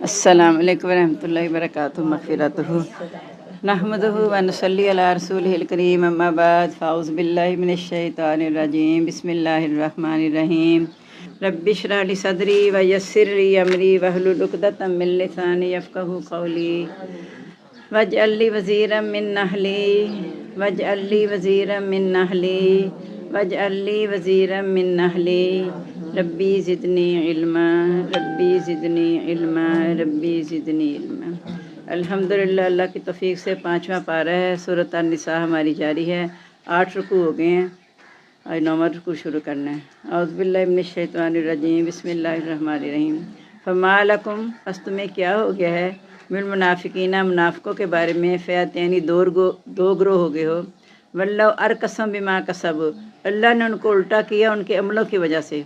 السلام علیکم ورحمۃ اللہ وبرکاتہ مغفرتہ نحمدہ و نصلی علی رسولہ الکریم اما بعد فاعوذ باللہ من الشیطان الرجیم بسم اللہ الرحمن الرحیم رب اشرح لی صدری ویسر لی امری واحلل عقدۃ من لسانی یفقہوا قولی واجعل لی وزیرا من اہلی واجعل لی وزیرا من اہلی واجعل لی وزیرا من اہلی ربی زدنی علما ربی زدنی علما ربی زدنی علما۔ الحمدللہ اللہ کی توفیق سے 5واں پارہ ہے، سورۃ النساء ہماری جاری ہے۔ 8 رکوع ہو گئے ہیں، اور 9واں رکوع شروع کرنا ہے۔ اعوذ باللہ من الشیطان الرجیم بسم اللہ الرحمن الرحیم۔ فما لکم، پس تمہیں کیا ہو گیا ہے، بالمنافقین، منافقوں کے بارے میں، فئتین، دو گروہ ہو گئے ہو، واللہ ارکسم بما کسبوا، اللہ نے ان کو الٹا کیا ان کے عملوں کی وجہ سے۔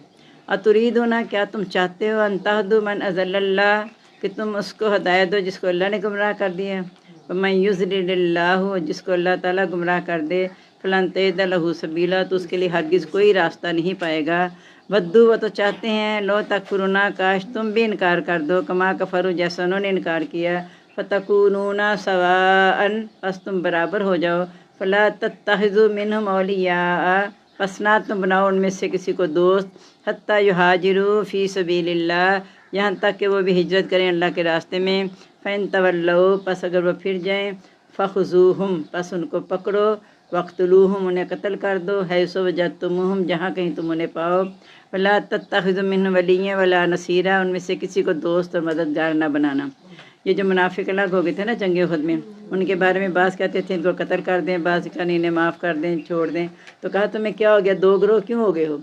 اتریدون، کیا تم چاہتے ہو، ان تہدوا من اضل اللہ، کہ تم اس کو ہدایت دو جس کو اللہ نے گمراہ کر دیا۔ ومن یضلل اللہ، جس کو اللہ تعالیٰ گمراہ کر دے، فلن تجد لہ سبیلا، تو اس کے لیے ہرگز کوئی راستہ نہیں پائے گا۔ ودوا، وہ تو چاہتے ہیں، لو تکفرون، کاش تم بھی انکار کر دو، کما کفروا، جیسا انہوں نے انکار کیا، فتکونون سواء، پس تم برابر ہو جاؤ، فلا تتخذوا منہم اولیاء، پس نہ تم بناؤ ان میں سے کسی کو دوست، حتیٰ یہاجروا فی سبیل اللہ، یہاں تک کہ وہ بھی ہجرت کریں اللہ کے راستے میں۔ فإن تولوا، پس اگر وہ پھر جائیں، فخذوہم، پس ان کو پکڑو، واقتلوہم، انہیں قتل کر دو، حیث وجدتموہم، جہاں کہیں تم انہیں پاؤ، ولا تتخذوا منہم ولیا ولا نصیرا، ان میں سے کسی کو دوست اور مددگار نہ بنانا۔ یہ جو منافق الگ ہو گئے تھے نا جنگ احد میں، ان کے بارے میں بعض کہتے تھے ان کو قتل کر دیں، بعض کہتے انہیں معاف کر دیں، چھوڑ دیں، تو کہا تمہیں کیا ہو گیا، دو گروہ کیوں ہو گئے ہو؟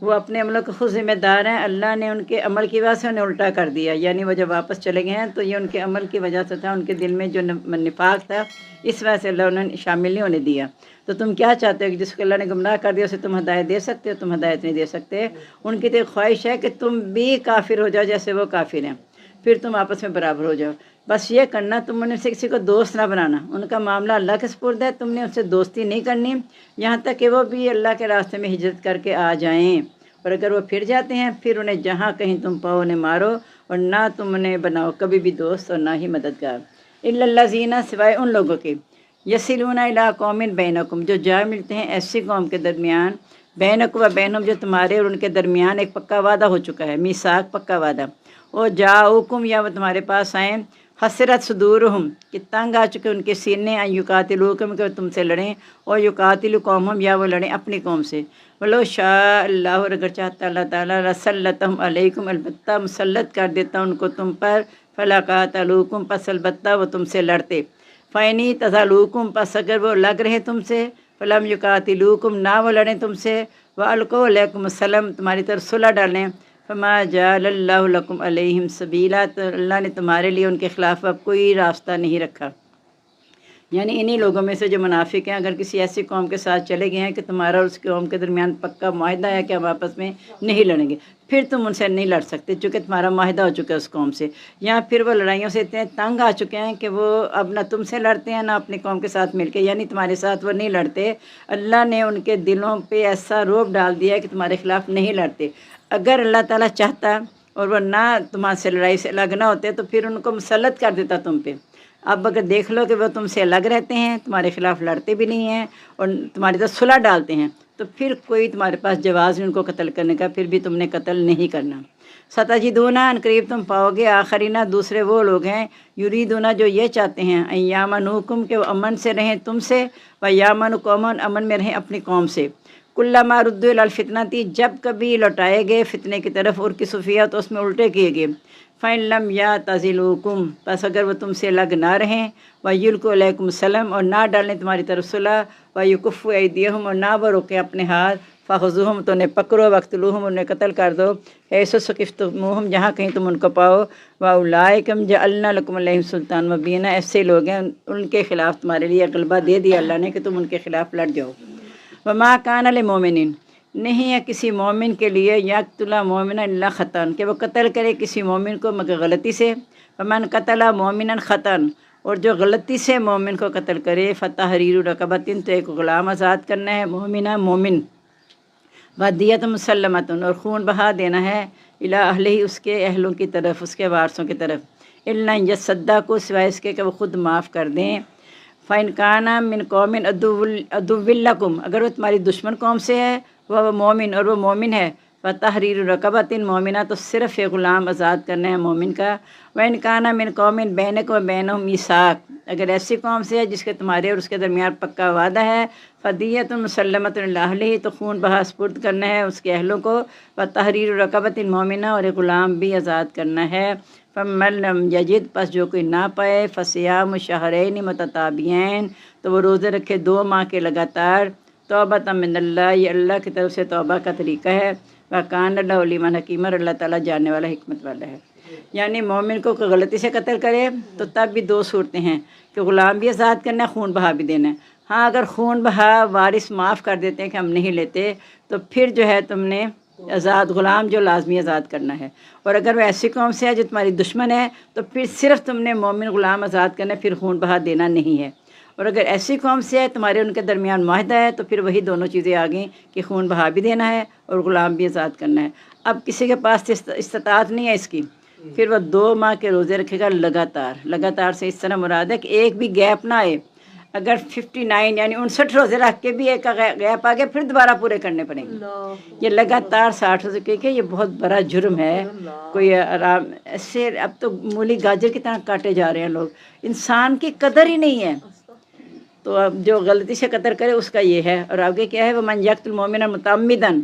وہ اپنے عملوں کو خود ذمہ دار ہیں، اللہ نے ان کے عمل کی وجہ سے انہیں الٹا کر دیا، یعنی وہ جب واپس چلے گئے ہیں تو یہ ان کے عمل کی وجہ سے تھا، ان کے دل میں جو نفاق تھا، اس وجہ سے اللہ انہیں شامل نہیں ہونے دیا۔ تو تم کیا چاہتے ہو کہ جس کو اللہ نے گمراہ کر دیا اسے تم ہدایت دے سکتے ہو؟ تم ہدایت نہیں دے سکتے۔ ان کی تو ایک خواہش ہے کہ تم بھی کافر ہو جاؤ جیسے وہ کافر ہیں، پھر تم آپس میں برابر ہو جاؤ، بس یہ کرنا، تم ان سے کسی کو دوست نہ بنانا، ان کا معاملہ اللہ کے سپرد ہے، تم نے ان سے دوستی نہیں کرنی یہاں تک کہ وہ بھی اللہ کے راستے میں ہجرت کر کے آ جائیں، اور اگر وہ پھر جاتے ہیں پھر انہیں جہاں کہیں تم پاؤ انہیں مارو، اور نہ تم انہیں بناؤ کبھی بھی دوست اور نہ ہی مددگار۔ الا الذین، سوائے ان لوگوں کے، یصلون الی قوم بینکم، جو جا ملتے ہیں ایسی قوم کے درمیان، بینکم و بینہم، جو تمہارے اور ان کے درمیان ایک پکا وعدہ ہو چکا ہے، میثاق، پکا وعدہ، اور جاؤکم، یا وہ تمہارے پاس آئیں، حسرت صدورہم، کہ تنگ آ چکے ان کے سینے، ان یقاتلوکم، کہ وہ تم سے لڑیں، اور یقاتل قومہم، یا وہ لڑیں اپنی قوم سے، ولو شاء اللہ، اور اگر چاہتا اللہ تعالیٰ، لسلطہم علیکم، البتہ مسلط کر دیتا ان کو تم پر، فلقاتلوکم، پس البتہ وہ تم سے لڑتے، فإن اعتزلوکم، پس اگر وہ لگ رہے تم سے، فلم یقاتلوکم، نہ وہ لڑیں تم سے، وألقوا علیکم السلام، تمہاری طرف صلح ڈالیں، فما جعل اللہ لکم علیہم سبیلا، تو اللہ نے تمہارے لیے ان کے خلاف اب کوئی راستہ نہیں رکھا۔ یعنی انہی لوگوں میں سے جو منافق ہیں، اگر کسی ایسی قوم کے ساتھ چلے گئے ہیں کہ تمہارا اور اس قوم کے درمیان پکا معاہدہ ہے کہ ہم آپس میں نہیں لڑیں گے، پھر تم ان سے نہیں لڑ سکتے چونکہ تمہارا معاہدہ ہو چکا ہے اس قوم سے، یا پھر وہ لڑائیوں سے اتنے تنگ آ چکے ہیں کہ وہ اب نہ تم سے لڑتے ہیں نہ اپنی قوم کے ساتھ مل کے، یعنی تمہارے ساتھ وہ نہیں لڑتے، اللہ نے ان کے دلوں پہ ایسا روب ڈال دیا ہے کہ تمہارے خلاف نہیں لڑتے۔ اگر اللہ تعالیٰ چاہتا اور وہ نہ تمہارے سے لڑائی سے الگ نہ ہوتے تو پھر ان کو مسلط کر دیتا تم پہ۔ اب اگر دیکھ لو کہ وہ تم سے الگ رہتے ہیں، تمہارے خلاف لڑتے بھی نہیں ہیں اور تمہاری طرف صلح ڈالتے ہیں، تو پھر کوئی تمہارے پاس جواز نہیں ان کو قتل کرنے کا، پھر بھی تم نے قتل نہیں کرنا۔ ستجدون، ان قریب تم پاؤ گے، آخرین، دوسرے وہ لوگ ہیں، یریدون، جو یہ چاہتے ہیں، ان یامنوکم، کہ وہ امن سے رہیں تم سے، و یامن قومن، امن میں رہیں اپنی قوم سے، کلما ردوا الی الفتنۃ، جب کبھی لوٹائے گئے فتنے کی طرف، ارکسوا فیہا، تو اس میں الٹے کیے گئے، فإن لم یعتزلوکم، پس اگر وہ تم سے لگ نہ رہیں، ویلقوا علیکم السلام، اور نہ ڈالیں تمہاری طرف صلح، ویکفوا ایدیہم، اور نہ وہ روکیں اپنے ہاتھ، فخذوہم، تو انہیں پکڑو، واقتلوہم، انہیں قتل کر دو، حیث ثقفتموہم، جہاں کہیں تم ان کو پاؤ، واولئک جعلنا لکم علیہم سلطانا مبینا، ایسے لوگ ہیں ان کے خلاف تمہارے لیے غلبہ دے دیا اللہ نے کہ تم ان کے خلاف لڑ جاؤ۔ وما کان لمؤمن، نہیں ہے کسی مومن کے لیے، یقتل مومنا الا خطأ، کہ وہ قتل کرے کسی مومن کو مگر غلطی سے، فمن قتل مومنا خطأ، اور جو غلطی سے مومن کو قتل کرے، فتحریر رقبۃ، تو ایک غلام آزاد کرنا ہے، مومنہ مومن، ودیۃ مسلمۃ، اور خون بہا دینا ہے، الا اہلہ اس کے اہلوں کی طرف، اس کے وارثوں کی طرف، الا ان یصدقوا سوائے اس کے کہ وہ خود معاف کر دیں، فَإِنْ كَانَ مِنْ قَوْمٍ عَدُوٍّ لَكُمْ اگر وہ تمہاری دشمن قوم سے ہے، وہ مومن اور وہ مومن ہے، فَتَحْرِيرُ رَقَبَةٍ مومنہ تو صرف ایک غلام آزاد کرنا ہے مومن کا، وَإِنْ كَانَ مِنْ قَوْمٍ بَيْنَكُمْ وَبَيْنَهُم مِيثَاقٌ اگر ایسی قوم سے ہے جس کے تمہارے اور اس کے درمیان پکا وعدہ ہے، فَدِيَّةٌ مُسَلَّمَةٌ إِلَىٰ أَهْلِهِ تو خون بہا سپرد کرنا ہے اس کے اہلوں کو، وَتَحْرِيرُ رَقَبَةٍ مومنہ اور ایک غلام بھی آزاد کرنا ہے، فَمَن لَّمْ يَجِدْ پس جو کوئی نہ پائے، فَصِيَامُ شَهْرَيْنِ مُتَتَابِعَيْنِ تو وہ روزے رکھے 2 ماہ کے لگاتار، توبۃ من اللہ یہ اللہ کی طرف سے توبہ کا طریقہ ہے، وَكَانَ اللَّهُ عَلِيمًا حَكِيمًا اور اللہ تعالیٰ جاننے والا حکمت والا ہے۔ یعنی مومن کو کوئی غلطی سے قتل کرے تو تب بھی 2 صورتیں ہیں کہ غلام بھی آزاد کرنا ہے، خون بہا بھی دینا ہے۔ ہاں اگر خون بہا وارث معاف کر دیتے ہیں کہ ہم نہیں لیتے تو پھر جو ہے تم نے آزاد غلام جو لازمی آزاد کرنا ہے، اور اگر وہ ایسی قوم سے ہے جو تمہاری دشمن ہے تو پھر صرف تم نے مومن غلام آزاد کرنا ہے، پھر خون بہا دینا نہیں ہے، اور اگر ایسی قوم سے ہے تمہارے ان کے درمیان معاہدہ ہے تو پھر وہی دونوں چیزیں آ گئیں کہ خون بہا بھی دینا ہے اور غلام بھی آزاد کرنا ہے۔ اب کسی کے پاس استطاعت نہیں ہے اس کی، پھر وہ 2 ماہ کے روزے رکھے گا لگاتار سے اس طرح مراد ہے کہ ایک بھی گیپ نہ آئے، اگر 59 یعنی 59 روزے رکھ کے بھی ایک کا گیپ آ گیا پھر دوبارہ پورے کرنے پڑیں گے، یہ لگاتار 60 روزے، کیونکہ یہ بہت بڑا جرم ہے، کوئی آرام ایسے اب تو مولی گاجر کی طرح کاٹے جا رہے ہیں لوگ، انسان کی قدر ہی نہیں ہے، تو اب جو غلطی سے قتل کرے اس کا یہ ہے، اور آگے کیا ہے وَمَنْ يَقْتُلْ مُؤْمِنًا مُتَعَمِّدًا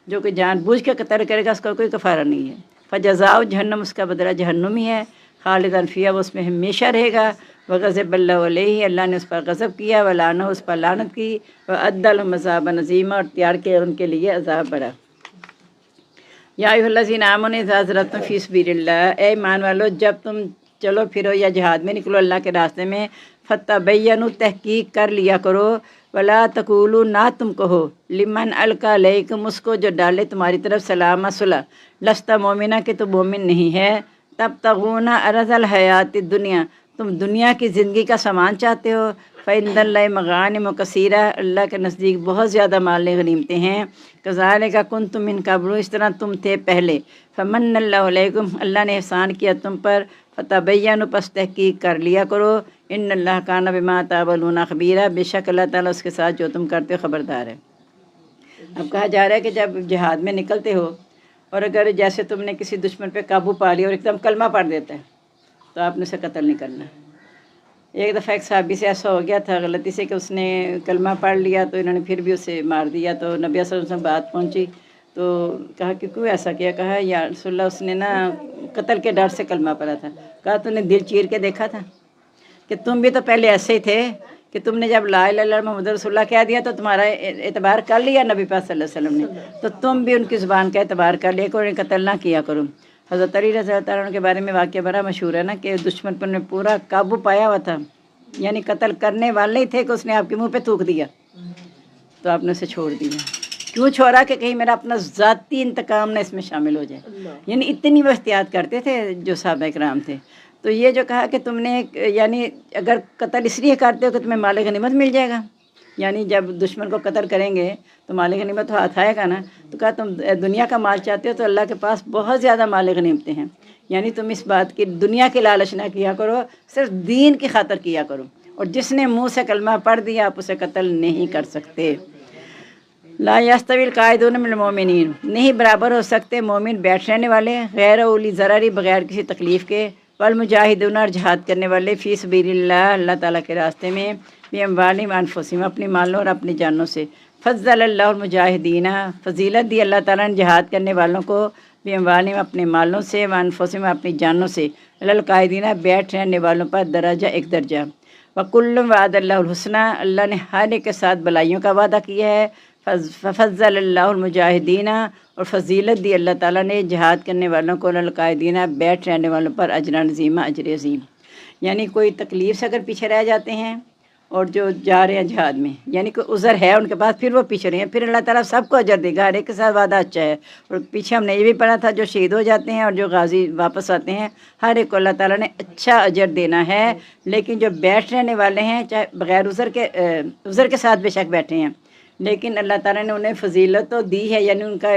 جو کہ جان بوجھ کے قتل کرے گا اس کا کوئی کفارہ نہیں ہے، فَجَزَاؤُ جہنم اس کا بدلہ جہنم ہی ہے، خالداً فیہا وہ اس میں ہمیشہ رہے گا، وغضب اللہ علیہ اللہ نے اس پر غضب کیا، ولعنہ اس پر لعنت کی، وأعد لهم عذابا عظیما اور تیار کیا ان کے لیے عذاب بڑا۔ یا ایھا الذین آمنوا اذا ضربتم فی سبیل اللہ اے ایمان والو جب تم چلو پھرو یا جہاد میں نکلو اللہ کے راستے میں، فتبینوا تحقیق کر لیا کرو، ولا تقولوا نہ تم کہو، لمن القی علیکم اس کو جو ڈالے تمہاری طرف سلام صلح، لست مومنہ کہ تو مومن نہیں ہے، تبتغون عرض الحیات الدنیا تم دنیا کی زندگی کا سامان چاہتے ہو، فعند اللہ مغانم کثیرہ اللہ کے نزدیک بہت زیادہ مال غنیمتیں ہیں، کذالک کنتم من قبل اس طرح تم تھے پہلے، فمن اللہ علیکم اللہ نے احسان کیا تم پر، فتبینوا پس تحقیق کر لیا کرو، ان اللہ کان بما تعملون خبیرا بے شک اللہ تعالیٰ اس کے ساتھ جو تم کرتے ہو خبردار ہے۔ اب کہا جا رہا ہے کہ جب جہاد میں نکلتے ہو اور اگر جیسے تم نے کسی دشمن پہ قابو پا لیا اور ایک دم کلمہ پڑھ دیتا ہے تو آپ نے اسے قتل نہیں کرنا۔ ایک دفعہ ایک صحابی سے ایسا ہو گیا تھا غلطی سے کہ اس نے کلمہ پڑھ لیا تو انہوں نے پھر بھی اسے مار دیا، تو نبی صلی اللہ علیہ وسلم بات پہنچی تو کہا کہ کیوں ایسا کیا؟ کہا یا رسول اللہ اس نے نا قتل کے ڈر سے کلمہ پڑھا تھا۔ کہا تو نے دل چیر کے دیکھا تھا کہ تم بھی تو پہلے ایسے ہی تھے کہ تم نے جب لا الہ الا اللہ محمد رسول اللہ کہہ دیا تو تمہارا اعتبار کر لیا نبی پاک صلی اللہ علیہ وسلم نے، تو تم بھی ان کی زبان کا اعتبار کر لیا کرو، انہیں قتل نہ کیا کرو۔ حضرت علی رضی اللہ تعالیٰ عنہ کے بارے میں واقعہ بڑا مشہور ہے نا کہ دشمن پر نے پورا قابو پایا ہوا تھا، یعنی قتل کرنے والے ہی تھے کہ اس نے آپ کے منہ پہ تھوک دیا تو آپ نے اسے چھوڑ دیا۔ کیوں چھوڑا؟ کہ کہیں میرا اپنا ذاتی انتقام نہ اس میں شامل ہو جائے، یعنی اتنی وہ احتیاط کرتے تھے جو صحابہ کرام تھے۔ تو یہ جو کہا کہ تم نے یعنی اگر قتل اس لیے کرتے ہو کہ تمہیں مال غنیمت مل جائے گا، یعنی جب دشمن کو قتل کریں گے تو مال غنیمت ہاتھ آئے گا نا، تو کہا تم دنیا کا مال چاہتے ہو تو اللہ کے پاس بہت زیادہ مال غنیمتیں ہیں، یعنی تم اس بات کی دنیا کی لالچ نہ کیا کرو، صرف دین کی خاطر کیا کرو، اور جس نے منہ سے کلمہ پڑھ دیا آپ اسے قتل نہیں کر سکتے۔ لا یستوی القاعدون من المؤمنین نہیں برابر ہو سکتے مومن بیٹھ رہنے والے، غیر اولی ضرری بغیر کسی تکلیف کے، والمجاہدون اور جہاد کرنے والے فی سبیل اللہ اللہ تعالیٰ کے راستے میں، باموالہم وانفسہم اپنی مالوں اور اپنی جانوں سے، فضل اللہ المجاہدین فضیلت دی اللہ تعالیٰ نے جہاد کرنے والوں کو، باموالہم اپنے مالوں سے، وانفسہم اپنی جانوں سے، علی القاعدین بیٹھ رہنے والوں پر درجہ ایک درجہ، وکل وعد اللہ الحسنی اللہ نے ہر ایک کے ساتھ بلائیوں کا وعدہ کیا ہے، فضل اللہ المجاہدین اور فضیلت دی اللہ تعالیٰ نے جہاد کرنے والوں کو، القاعدین بیٹھ رہنے والوں پر، اجر عظیم اجر عظیم، یعنی کوئی تکلیف سے اگر پیچھے رہ جاتے ہیں اور جو جا رہے ہیں جہاد میں، یعنی کوئی عذر ہے ان کے پاس پھر وہ پیچھے رہے ہیں، پھر اللہ تعالیٰ سب کو اجر دے گا، ہر ایک کے ساتھ وعدہ اچھا ہے۔ اور پیچھے ہم نے یہ بھی پڑھا تھا جو شہید ہو جاتے ہیں اور جو غازی واپس آتے ہیں ہر ایک کو اللہ تعالیٰ نے اچھا اجر دینا ہے، لیکن جو بیٹھ رہنے والے ہیں چاہے بغیر عذر کے ساتھ بے شک بیٹھے ہیں لیکن اللہ تعالیٰ نے انہیں فضیلت تو دی ہے، یعنی ان کا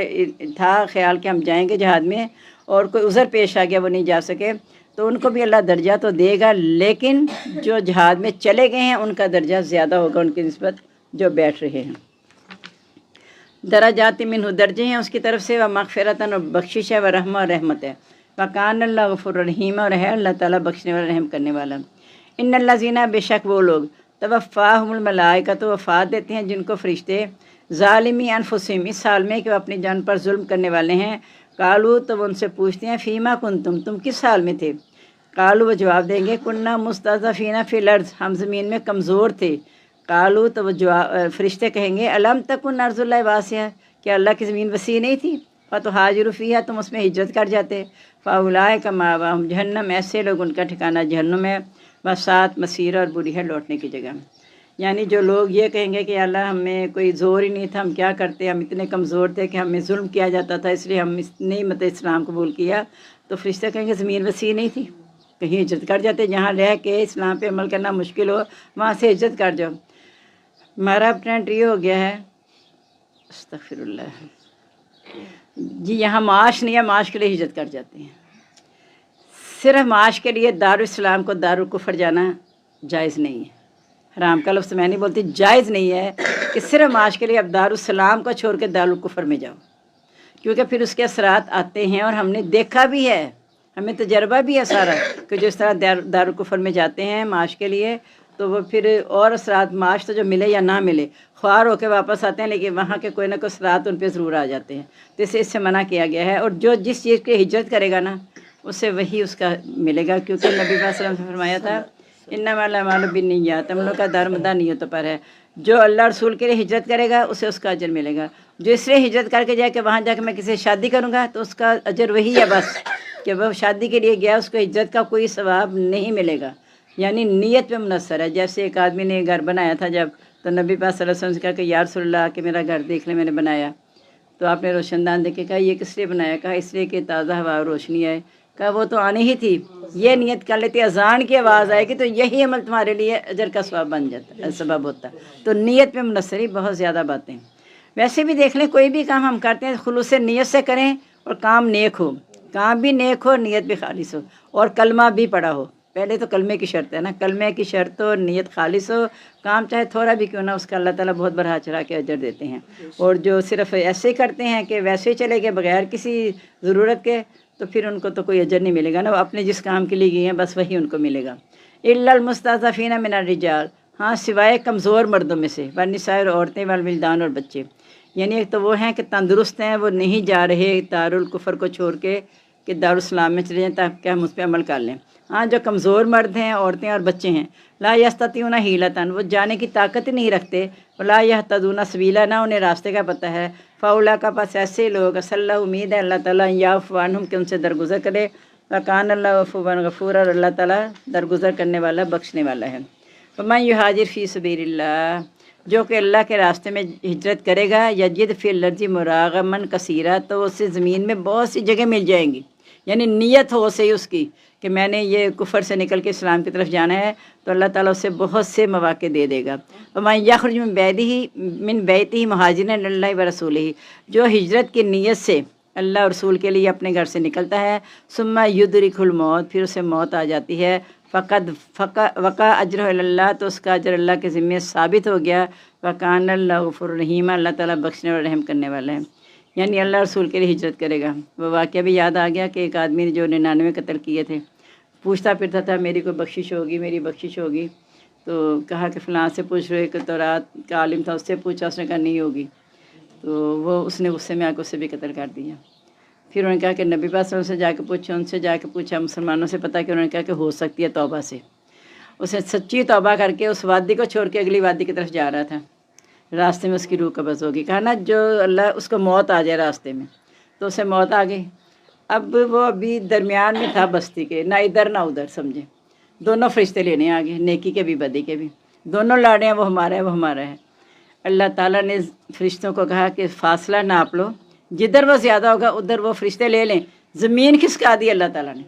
تھا خیال کہ ہم جائیں گے جہاد میں اور کوئی عذر پیش آ گیا وہ نہیں جا سکے تو ان کو بھی اللہ درجہ تو دے گا، لیکن جو جہاد میں چلے گئے ہیں ان کا درجہ زیادہ ہوگا ان کی نسبت جو بیٹھ رہے ہیں۔ درجات منہ درجے ہیں اس کی طرف سے، و مغفرتاً اور بخشش ہے، و رحمہ اور رحمت ہے، وکان اللہ غفور رحیم اور ہے اللہ تعالیٰ بخشنے والا رحم کرنے والا۔ ان اللہ زینہ بے شک وہ لوگ توفاہم الملائکہ تو وفات دیتے ہیں جن کو فرشتے ظالمی انفسہم اس حال میں کہ وہ اپنی جان پر ظلم کرنے والے ہیں، قالو تو وہ ان سے پوچھتے ہیں فیما کنتم تم کس حال میں تھے، قالو وہ جواب دیں گے کننا مستضعفین فی الارض ہم زمین میں کمزور تھے، قالو تو وہ فرشتے کہیں گے الم تکن ارض اللہ واسعہ کیا اللہ کی زمین وسیع نہیں تھی، فتہاجروا فیہا تم اس میں ہجرت کر جاتے، فاولئک مأواہم جہنم ایسے لوگ ان کا ٹھکانہ جہنم ہے، وساءت مصیرا اور بری ہے لوٹنے کی جگہ۔ یعنی جو لوگ یہ کہیں گے کہ اللہ ہمیں کوئی زور ہی نہیں تھا، ہم کیا کرتے، ہم اتنے کمزور تھے کہ ہمیں ظلم کیا جاتا تھا اس لیے ہم نہیں اسلام قبول کیا، تو فرشتے کہیں گے زمین وسیع نہیں تھی، کہیں ہجرت کر جاتے، جہاں رہ کے اسلام پہ عمل کرنا مشکل ہو وہاں سے ہجرت کر جاؤ۔ ہمارا ٹرینڈ یہ ہو گیا ہے استغفر اللہ جی، یہاں معاش نہیں ہے، معاش کے لیے ہجرت کر جاتے ہیں، صرف معاش کے لیے دارالاسلام کو دارالکفر جانا جائز نہیں ہے، حرام کا لفظ میں نہیں بولتی، جائز نہیں ہے کہ صرف معاش کے لیے اب دارالسلام کو چھوڑ کے دارالکفر میں جاؤ، کیونکہ پھر اس کے اثرات آتے ہیں اور ہم نے دیکھا بھی ہے، ہمیں تجربہ بھی ہے سارا کہ جو اس طرح دارالکفر میں جاتے ہیں معاش کے لیے تو وہ پھر اور اثرات معاش تو جو ملے یا نہ ملے خوار ہو کے واپس آتے ہیں، لیکن وہاں کے کوئی نہ کوئی اثرات ان پہ ضرور آ جاتے ہیں، تو اس سے منع کیا گیا ہے۔ اور جو جس چیز کی ہجرت کرے گا نا اسے وہی اس کا ملے گا، کیونکہ نبی صلی اللہ علیہ وسلم سے فرمایا تھا انما الاعمال بالنیات، ہم لوگ کا دارمدار نیتوں پر ہے، جو اللہ رسول کے لیے ہجرت کرے گا اسے اس کا اجر ملے گا، جو اس لیے ہجرت کر کے جائے کہ وہاں جا کے میں کسی سے شادی کروں گا تو اس کا اجر وہی ہے بس، کہ وہ شادی کے لیے گیا اس کو ہجرت کا کوئی ثواب نہیں ملے گا، یعنی نیت پہ منحصر ہے۔ جیسے ایک آدمی نے گھر بنایا تھا جب، تو نبی پاک صلی اللہ علیہ وسلم سے کہا کہ یا رسول اللہ کہ میرا گھر دیکھ لیں میں نے بنایا، تو آپ نے روشن دان دیکھ کے کہا یہ کس لیے بنایا، کہا اس لیے کہ تازہ ہوا اور روشنی آئے، کہا وہ تو آنی ہی تھی، یہ نیت کر لیتی اذان کی آواز آئے گی تو یہی عمل تمہارے لیے اجر کا ثواب بن جاتا ہے، سبب ہوتا ہے، تو نیت پہ منحصر بہت زیادہ باتیں۔ ویسے بھی دیکھ لیں کوئی بھی کام ہم کرتے ہیں خلوص نیت سے کریں اور کام نیک ہو، کام بھی نیک ہو نیت بھی خالص ہو اور کلمہ بھی پڑھا ہو، پہلے تو کلمے کی شرط ہے نا، کلمے کی شرط ہو، نیت خالص ہو، کام چاہے تھوڑا بھی کیوں نہ اس کا اللہ تعالیٰ بہت بڑھا چڑھا کے اجر دیتے ہیں۔ اور جو صرف ایسے ہی کرتے ہیں کہ ویسے ہی چلے گئے بغیر کسی ضرورت کے تو پھر ان کو تو کوئی اجر نہیں ملے گا نا، وہ اپنے جس کام کے لیے گئے ہیں بس وہی ان کو ملے گا۔ الا المستضعفین من الرجال، ہاں سوائے کمزور مردوں میں سے، والنساء اور عورتیں، والولدان اور بچے، یعنی ایک تو وہ ہیں کہ تندرست ہیں وہ نہیں جا رہے دارالکفر کو چھوڑ کے کہ دارالاسلام میں چلے جائیں تاکہ ہم اس پہ عمل کر لیں، ہاں جو کمزور مرد ہیں عورتیں اور بچے ہیں، لا یستطیعون حیلۃ وہ جانے کی طاقت نہیں رکھتے، ولا یہتدون سبیلا نہ انہیں راستے کا پتہ ہے، فاولا کا پاس ایسے لوگ صلی اللہ امید ہے اللہ تعالیٰ یعفو عنہم کہ ان سے درگزر کرے، وکان اللہ عفوا غفورا اور اللہ تعالیٰ درگزر کرنے والا بخشنے والا ہے۔ ومن یہاجر فی سبیل اللہ جو کہ اللہ کے راستے میں ہجرت کرے گا، یجد فی الارض مراغما کثیرا تو اسے زمین میں بہت سی جگہ مل جائیں گی، یعنی نیت ہو صحیح اس کی کہ میں نے یہ کفر سے نکل کے اسلام کی طرف جانا ہے تو اللہ تعالیٰ اسے بہت سے مواقع دے دے گا۔ ومن یخرج من بیتہ مہاجرا الی اللہ ورسولہ جو ہجرت کی نیت سے اللہ اور رسول کے لیے اپنے گھر سے نکلتا ہے، ثم یدرکہ الموت پھر اسے موت آ جاتی ہے، فقد وقع اجرہ الی اللہ تو اس کا اجر اللہ کے ذمے ثابت ہو گیا، وکان اللہ غفور رحیم اللہ تعالیٰ بخشنے اور رحم کرنے والا ہے، یعنی اللہ رسول کے لیے ہجرت کرے گا۔ وہ واقعہ بھی یاد آ گیا کہ ایک آدمی نے جو 99 قتل کیے تھے پوچھتا پھرتا تھا میری کوئی بخشش ہوگی، میری بخشش ہوگی، تو کہا کہ فلاں سے پوچھ رہے کہ تورات کا عالم تھا اس سے پوچھا، اس نے کہا نہیں ہوگی، تو وہ اس نے غصے میں آ کے اسے بھی قتل کر دیا۔ پھر انہوں نے کہا کہ نبی پاک صلی اللہ علیہ وسلم سے جا کے پوچھا، ان سے جا کے پوچھا، مسلمانوں سے پتہ کہ انہوں نے کہا کہ ہو سکتی ہے توبہ سے، اسے سچی توبہ کر کے اس وادی کو چھوڑ کے اگلی وادی کی طرف جا رہا تھا، راستے میں اس کی روح قبض ہوگی، کہا نا جو اللہ اس کو موت آ جائے راستے میں، تو اسے موت آ گئی، اب وہ ابھی درمیان میں تھا بستی کے، نہ ادھر نہ ادھر سمجھے، دونوں فرشتے لینے آ گئے، نیکی کے بھی بدی کے بھی، دونوں لڑ رہے ہیں، وہ ہمارا ہے وہ ہمارا ہے۔ اللہ تعالیٰ نے فرشتوں کو کہا کہ فاصلہ ناپ لو، جدھر وہ زیادہ ہوگا ادھر وہ فرشتے لے لیں، زمین کھسکا دی اللہ تعالیٰ نے،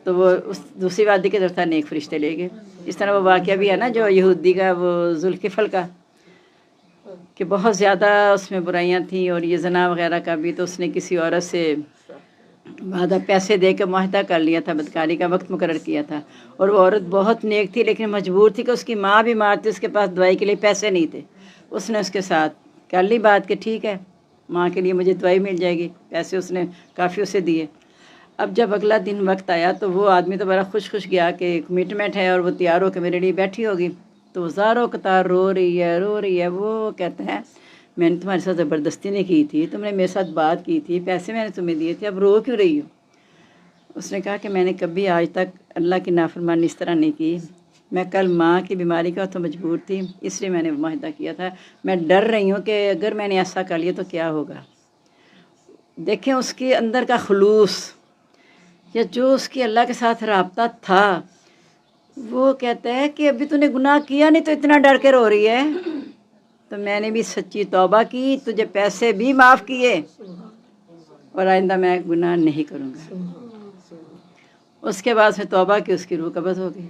تو وہ اس دوسری وادی کی طرف تھا، نیک فرشتے لے گئے۔ اس طرح وہ واقعہ بھی ہے نا جو یہودی کا وہ ذوالکفل کا، کہ بہت زیادہ اس میں برائیاں تھیں، اور یہ زنا وغیرہ کا بھی تو اس نے کسی عورت سے وعدہ پیسے دے کے معاہدہ کر لیا تھا، بدکاری کا وقت مقرر کیا تھا، اور وہ عورت بہت نیک تھی لیکن مجبور تھی کہ اس کی ماں بیمار تھی، اس کے پاس دوائی کے لیے پیسے نہیں تھے، اس نے اس کے ساتھ کر لی بات کہ ٹھیک ہے ماں کے لیے مجھے دوائی مل جائے گی، پیسے اس نے کافی اسے دیے۔ اب جب اگلا دن وقت آیا تو وہ آدمی تو بڑا خوش گیا کہ کمٹمنٹ ہے اور وہ تیار ہو کے میرے لیے بیٹھی ہوگی، تو زاروں قطار رو رہی ہے۔ وہ کہتا ہے میں نے تمہارے ساتھ زبردستی نہیں کی تھی، تم نے میرے ساتھ بات کی تھی، پیسے میں نے تمہیں دیے تھے، اب رو کیوں رہی ہو؟ اس نے کہا کہ میں نے کبھی آج تک اللہ کی نافرمانی اس طرح نہیں کی، میں کل ماں کی بیماری کا تو مجبور تھی، اس لیے میں نے معاہدہ کیا تھا، میں ڈر رہی ہوں کہ اگر میں نے ایسا کر لیا تو کیا ہوگا۔ دیکھیں اس کے اندر کا خلوص، یا جو اس کی اللہ کے ساتھ رابطہ تھا، وہ کہتا ہے کہ ابھی تو نے گناہ کیا نہیں تو اتنا ڈر کے رو رہی ہے، تو میں نے بھی سچی توبہ کی، تجھے پیسے بھی معاف کیے، اور آئندہ میں گناہ نہیں کروں گا۔ اس کے بعد سے توبہ کی، اس کی روح قبض ہو گئی۔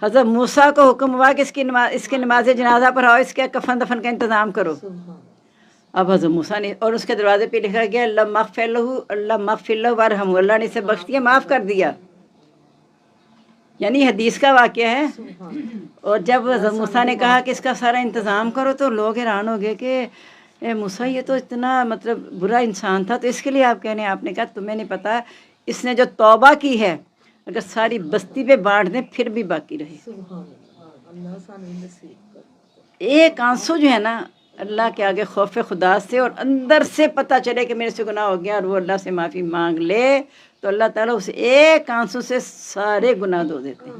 حضرت موسیٰ کو حکم ہوا کہ اس کے نماز جنازہ پڑھاؤ، اس کے کفن دفن کا انتظام کرو۔ اب حضرت موسیٰ نے، اور اس کے دروازے پہ لکھا گیا اللہم اغفر لہ وارحمہ، اللہ نے اسے بخش دیا، معاف کر دیا، یعنی حدیث کا واقعہ ہے۔ اور جب حضرت موسیٰ نے کہا کہ اس کا سارا انتظام کرو تو لوگ حیران ہو گئے کہ اے موسیٰ یہ تو اتنا مطلب برا انسان تھا، تو اس کے لیے آپ کہنے، آپ نے کہا تمہیں نہیں پتہ اس نے جو توبہ کی ہے اگر ساری بستی پہ بانٹ دیں پھر بھی باقی رہے۔ ایک آنسو جو ہے نا اللہ کے آگے خوف خدا سے، اور اندر سے پتہ چلے کہ میرے سے گناہ ہو گیا، اور وہ اللہ سے معافی مانگ لے تو اللہ تعالیٰ اسے ایک آنسو سے سارے گناہ دھو دیتے ہیں۔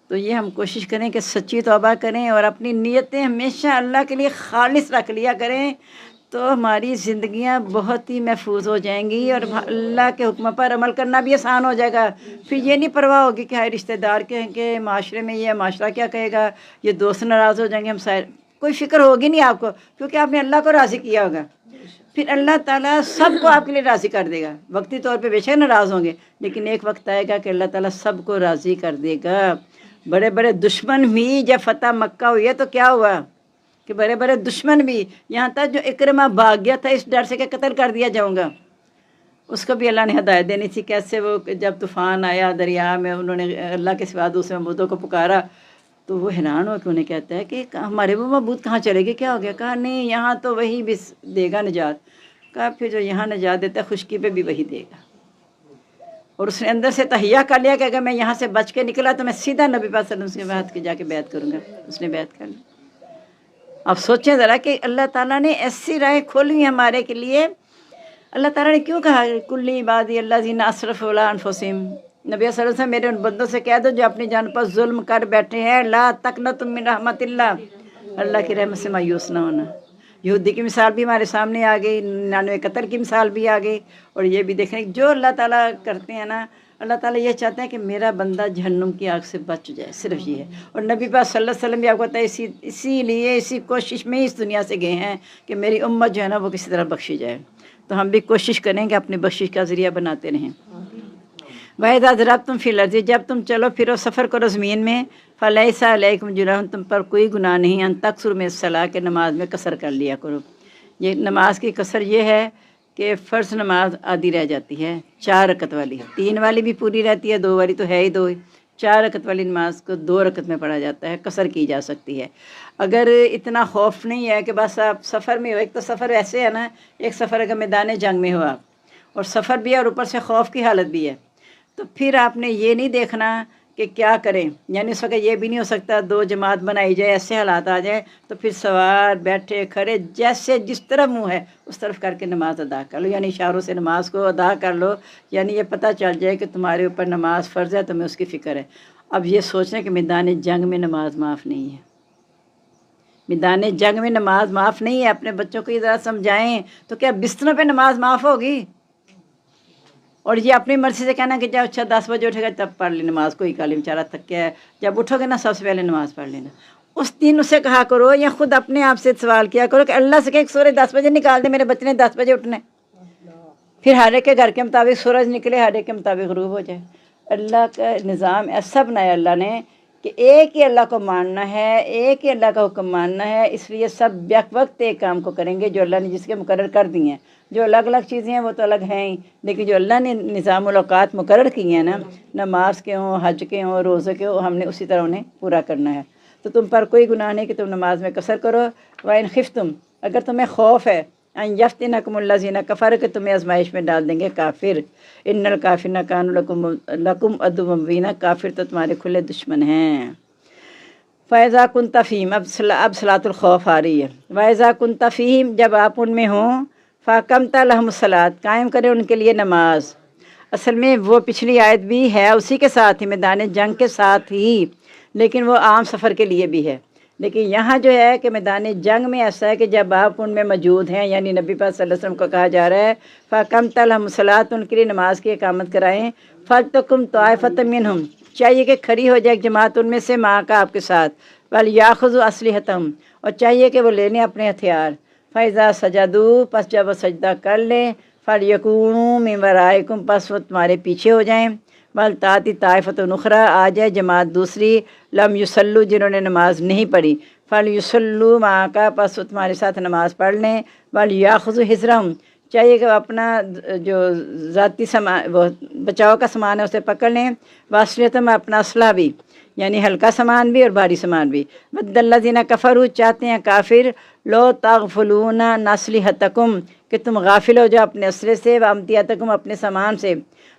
تو یہ ہم کوشش کریں کہ سچی توبہ کریں اور اپنی نیتیں ہمیشہ اللہ کے لیے خالص رکھ لیا کریں، تو ہماری زندگیاں بہت ہی محفوظ ہو جائیں گی، اور اللہ کے حکم پر عمل کرنا بھی آسان ہو جائے گا۔ پھر یہ نہیں پرواہ ہوگی کہ ہائے رشتہ دار کہیں کہ معاشرے میں یہ معاشرہ کیا کہے گا، یہ دوست ناراض ہو جائیں گے، ہم سارے، کوئی فکر ہوگی نہیں آپ کو، کیونکہ آپ نے اللہ کو راضی کیا ہوگا۔ پھر اللہ تعالیٰ سب کو آپ کے لیے راضی کر دے گا، وقتی طور پہ بے شک ناراض ہوں گے، لیکن ایک وقت آئے گا کہ اللہ تعالیٰ سب کو راضی کر دے گا۔ بڑے بڑے دشمن بھی جب فتح مکہ ہوئی ہے تو کیا ہوا کہ بڑے بڑے دشمن بھی، یہاں تک جو اکرمہ بھاگ گیا تھا اس ڈر سے کہ قتل کر دیا جاؤں گا، اس کو بھی اللہ نے ہدایت دینی تھی، کیسے وہ جب طوفان آیا دریا میں انہوں نے اللہ کے سوا دوسرے معبودوں کو پکارا تو وہ حیران ہو کے انہیں کہتا ہے کہ ہمارے وہ معبود کہاں چلے گئے، کیا ہو گیا؟ کہا نہیں یہاں تو وہی بھی دے گا نجات۔ کہا پھر جو یہاں نجات دیتا ہے خشکی پہ بھی وہی دے گا۔ اور اس نے اندر سے تہیہ کر لیا کہ اگر میں یہاں سے بچ کے نکلا تو میں سیدھا نبی پاک صلی اللہ علیہ وسلم کے ہاتھ کے جا کے بیعت کروں گا۔ اس نے بیعت کر لی۔ اب سوچیں ذرا کہ اللہ تعالیٰ نے ایسی راہیں کھولی ہمارے کے لیے۔ اللہ تعالیٰ نے کیوں کہا کل عبادی الذین اسرفوا علی انفسہم، نبی صلی اللہ علیہ وسلم میرے ان بندوں سے کہہ دو جو اپنی جان پر ظلم کر بیٹھے ہیں، لا تقنطوا من رحمت اللہ، اللہ کی رحمت سے مایوس نہ ہونا۔ یہودی کی مثال بھی ہمارے سامنے آ گئی، 99 قتل کی مثال بھی آ گئی، اور یہ بھی دیکھیں جو اللہ تعالیٰ کرتے ہیں نا، اللہ تعالیٰ یہ چاہتے ہیں کہ میرا بندہ جہنم کی آگ سے بچ جائے، صرف یہ ہے۔ اور نبی پاک صلی اللہ علیہ وسلم بھی آپ کو پتہ ہے اسی لیے اسی کوشش میں اس دنیا سے گئے ہیں کہ میری امت جو ہے نا وہ کسی طرح بخشی جائے۔ تو ہم بھی کوشش کریں کہ اپنی بخشش کا ذریعہ بناتے رہیں۔ وَإِذَا ضَرَبْتُمْ فِي الْأَرْضِ، جب تم چلو پھرو سفر کرو زمین میں، فَلَيْسَ عَلَيْكُمْ جُنَاحٌ، تم پر کوئی گناہ نہیں، ان تقصروا من الصَّلَاةِ، کہ نماز میں قصر کر لیا کرو۔ یہ نماز کی قصر یہ ہے کہ فرض نماز آدھی رہ جاتی ہے 4 رکعت والی، 3 والی بھی پوری رہتی ہے، 2 والی تو ہے ہی 2، 4 رکعت والی نماز کو 2 رکعت میں پڑھا جاتا ہے، قصر کی جا سکتی ہے۔ اگر اتنا خوف نہیں ہے کہ بس آپ سفر میں ہو، ایک تو سفر ایسے ہے نا، ایک سفر اگر میدان جنگ میں ہو آپ، اور سفر بھی ہے اور اوپر سے خوف کی حالت بھی ہے، تو پھر آپ نے یہ نہیں دیکھنا کہ کیا کریں، یعنی اس وقت یہ بھی نہیں ہو سکتا 2 جماعت بنائی جائے، ایسے حالات آ جائیں تو پھر سوار بیٹھے کھڑے جیسے جس طرف منہ ہے اس طرف کر کے نماز ادا کر لو، یعنی اشاروں سے نماز کو ادا کر لو، یعنی یہ پتہ چل جائے کہ تمہارے اوپر نماز فرض ہے، تمہیں اس کی فکر ہے۔ اب یہ سوچیں کہ میدان جنگ میں نماز معاف نہیں ہے، میدان جنگ میں نماز معاف نہیں ہے، اپنے بچوں کو یہ ذرا سمجھائیں، تو کیا بستروں پہ نماز معاف ہوگی؟ اور یہ اپنی مرضی سے کہنا کہ جب اچھا 10 بجے اٹھے گا تب پڑھ لی نماز، کوئی کالی بیچارہ تھک گیا ہے، جب اٹھو گے نا سب سے پہلے نماز پڑھ لینا۔ اس دن اسے کہا کرو یا خود اپنے آپ سے سوال کیا کرو کہ اللہ سے کہ سورج 10 بجے نکال دے، میرے بچے نے 10 بجے اٹھنا ہے، پھر ہر ایک کے گھر کے مطابق سورج نکلے، ہر ایک کے مطابق غروب ہو جائے۔ اللہ کا نظام ایسا بنایا اللہ نے کہ ایک ہی اللہ کو ماننا ہے، ایک ہی اللہ کا حکم ماننا ہے، اس لیے سب یک وقت ایک کام کو کریں گے جو اللہ نے جس کے مقرر کر دی ہیں۔ جو الگ الگ چیزیں ہیں وہ تو الگ ہیں ہی، لیکن جو اللہ نے نظام الاوقات مقرر کیے ہیں نا، نماز کے ہوں، حج کے ہوں، روزے کے ہوں، ہم نے اسی طرح انہیں پورا کرنا ہے۔ تو تم پر کوئی گناہ نہیں کہ تم نماز میں قصر کرو۔ وَإِنْ خِفْتُمْ، اگر تمہیں خوف ہے، ان یفتنکم الذین کفروا کہ تمہیں آزمائش میں ڈال دیں گے کافر، ان الکافرین کانوا لکم عدوا مبینا، کافر تو تمہارے کھلے دشمن ہیں۔ فَإِذَا كُنْتَ فِيهِمْ، اب صلاۃ الخوف آ رہی ہے۔ وَإِذَا كُنْتَ فِيهِمْ، جب آپ ان میں ہوں، فَأَقَمْتَ لَهُمُ الصَّلَاةَ، قائم کریں ان کے لیے نماز۔ اصل میں وہ پچھلی آیت بھی ہے اسی کے ساتھ ہی، میدان جنگ کے ساتھ ہی، لیکن وہ عام سفر کے لیے بھی ہے۔ لیکن یہاں جو ہے کہ میدان جنگ میں ایسا ہے کہ جب آپ ان میں موجود ہیں، یعنی نبی پاک صلی اللہ علیہ وسلم کو کہا جا رہا ہے فَأَقَمْتَ لَهُمُ الصَّلَاةَ، ان کے لیے نماز کی اقامت کرائیں۔ فَلْتَقُمْ طَائِفَةٌ مِّنْهُمْ، چاہیے کہ کھڑی ہو جائے ایک جماعت ان میں سے ماں کا آپ کے ساتھ، وَلْيَأْخُذُوا أَسْلِحَتَهُمْ، اور چاہیے کہ وہ لے لیں اپنے ہتھیار۔ فَإِذَا سَجَدُوا، پس جب وہ سجدہ کر لیں، فَلْيَكُونُوا مِن وَرَائِكُمْ، پس وہ تمہارے پیچھے ہو جائیں۔ وَلْتَأْتِ طَائِفَةٌ أُخْرَىٰ، آ جائے جماعت دوسری، لَمْ يُصَلُّوا، جنہوں نے نماز نہیں پڑھی، فَلْيُصَلُّوا مَعَكَ، پس وہ تمہارے ساتھ نماز پڑھ لیں۔ وَلْيَأْخُذُوا حِذْرَهُمْ، چاہیے کہ وہ اپنا جو ذاتی سامان، وہ بچاؤ کا سامان ہے اسے پکڑ لیں۔ وَأَسْلِحَتَهُمْ، اپنا اسلحہ بھی، یعنی ہلکا سامان بھی اور بھاری سامان بھی۔ وَدَّ الَّذِينَ كَفَرُوا، چاہتے ہیں کافر، لَوْ تَغْفُلُونَ عَنْ أَسْلِحَتِكُمْ، کہ تم غافل ہو جاؤ اپنے اسلحے سے، وَأَمْتِعَتِكُمْ، اپنے سامان سے،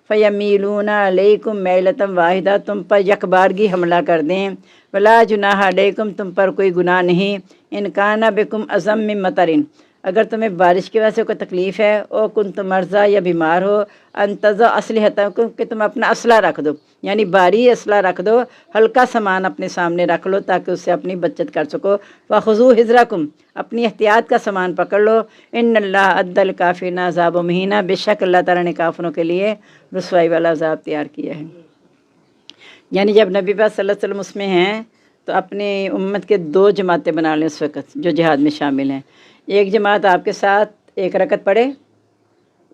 فَيَمِيلُونَ عَلَيْكُمْ مَيْلَةً وَاحِدَةً، تم پر یک بارگی حملہ کر دیں۔ وَلَا جُنَاحَ عَلَيْكُمْ، تم پر کوئی گناہ نہیں، إِنْ كَانَ بِكُمْ أَذًى مِّن مَطَرٍ، اگر تمہیں بارش کی وجہ سے کوئی تکلیف ہے، او کنتم مرضی، یا بیمار ہو، ان تضعوا اسلحتکم، کہ تم اپنا اسلحہ رکھ دو، یعنی بھاری اسلحہ رکھ دو، ہلکا سامان اپنے سامنے رکھ لو تاکہ اس سے اپنی بچت کر سکو۔ وَخُذُوا حِذْرَکم، اپنی احتیاط کا سامان پکڑ لو۔ ان اللہ اعد للکافرین عذابا مہینا، بے شک اللہ تعالیٰ نے کافروں کے لیے رسوائی والا عذاب تیار کیا ہے۔ یعنی جب نبی پاک صلی اللہ علیہ وسلم اس میں ہیں تو اپنی امت کے دو جماعتیں بنا لیں اس وقت جو جہاد میں شامل ہیں۔ ایک جماعت آپ کے ساتھ ایک رکعت پڑھے،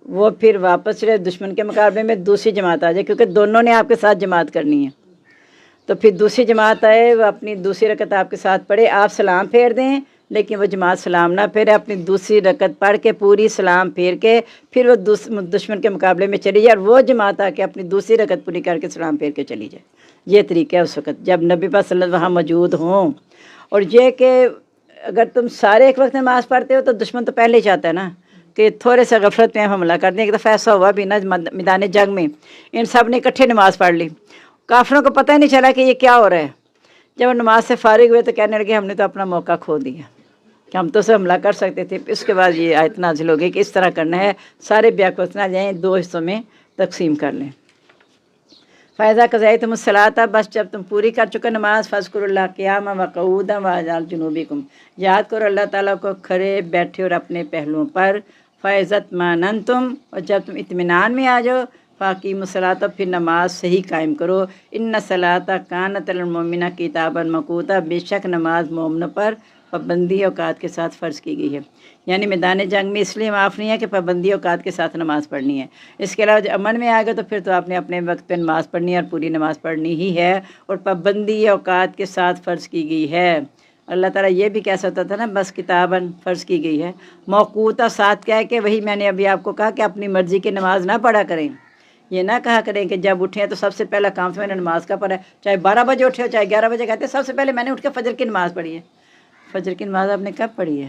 وہ پھر واپس چلے دشمن کے مقابلے میں، دوسری جماعت آ جائے، کیونکہ دونوں نے آپ کے ساتھ جماعت کرنی ہے، تو پھر دوسری جماعت آئے، وہ اپنی دوسری رکعت آپ کے ساتھ پڑھے، آپ سلام پھیر دیں، لیکن وہ جماعت سلام نہ پھیرے، اپنی دوسری رکعت پڑھ کے پوری سلام پھیر کے پھر وہ دشمن کے مقابلے میں چلی جائے، اور وہ جماعت آ کے اپنی دوسری رکعت پوری کر کے سلام پھیر کے چلی جائے۔ یہ طریقہ ہے اس وقت جب نبی پاک صلی اللہ علیہ وسلم وہاں موجود ہوں۔ اور یہ کہ اگر تم سارے ایک وقت نماز پڑھتے ہو تو دشمن تو پہلے ہی چاہتا ہے نا کہ تھوڑے سے غفلت میں حملہ کر دیں۔ ایک دفعہ ایسا ہوا بھی نا میدان جنگ میں، ان سب نے اکٹھے نماز پڑھ لی، کافروں کو پتہ ہی نہیں چلا کہ یہ کیا ہو رہا ہے۔ جب وہ نماز سے فارغ ہوئے تو کہنے لگے ہم نے تو اپنا موقع کھو دیا کہ ہم تو سے حملہ کر سکتے تھے۔ اس کے بعد یہ آیت نازل ہو گئی کہ اس طرح کرنا ہے، سارے بیک وقت نہ جائیں، دو حصوں میں تقسیم کر لیں۔ فَإِذَا قَضَيْتُمُ الصَّلَاةَ، بس جب تم پوری کر چکے نماز، فَاذْكُرُوا اللَّهَ قِيَامًا وَقُعُودًا وَعَلَىٰ جُنُوبِكُمْ، یاد کرو اللہ تعالیٰ کو کھڑے بیٹھے اور اپنے پہلوؤں پر۔ فَإِذَا اطْمَأْنَنْتُمْ، اور جب تم اطمینان میں آ جاؤ، فَأَقِیمُوا الصَّلَاةَ، پھر نماز صحیح قائم کرو۔ إِنَّ الصَّلَاةَ كَانَتْ عَلَى الْمُؤْمِنِينَ كِتَابًا مَوْقُوتًا، بے شک نماز مومنوں پر پابندی اوقات کے ساتھ فرض کی گئی ہے۔ یعنی میدان جنگ میں اس لیے معاف نہیں ہے کہ پابندی اوقات کے ساتھ نماز پڑھنی ہے، اس کے علاوہ جو امن میں آ گئے تو پھر تو آپ نے اپنے وقت پہ نماز پڑھنی ہے اور پوری نماز پڑھنی ہی ہے، اور پابندی اوقات کے ساتھ فرض کی گئی ہے۔ اللہ تعالیٰ یہ بھی کہہ سکتا تھا نا بس کتاباً فرض کی گئی ہے، موقوتہ ساتھ کیا ہے کہ وہی میں نے ابھی آپ کو کہا کہ اپنی مرضی کی نماز نہ پڑھا کریں۔ یہ نہ کہا کریں کہ جب اٹھیں تو سب سے پہلا کام تو میں نے نماز کا پڑھا ہے، چاہے 12 بجے اٹھے ہو چاہے 11 بجے، کہتے ہیں سب سے پہلے میں نے اٹھ کے فجر کی نماز پڑھی ہے۔ فجر کی نماز آپ نے کب پڑھی ہے؟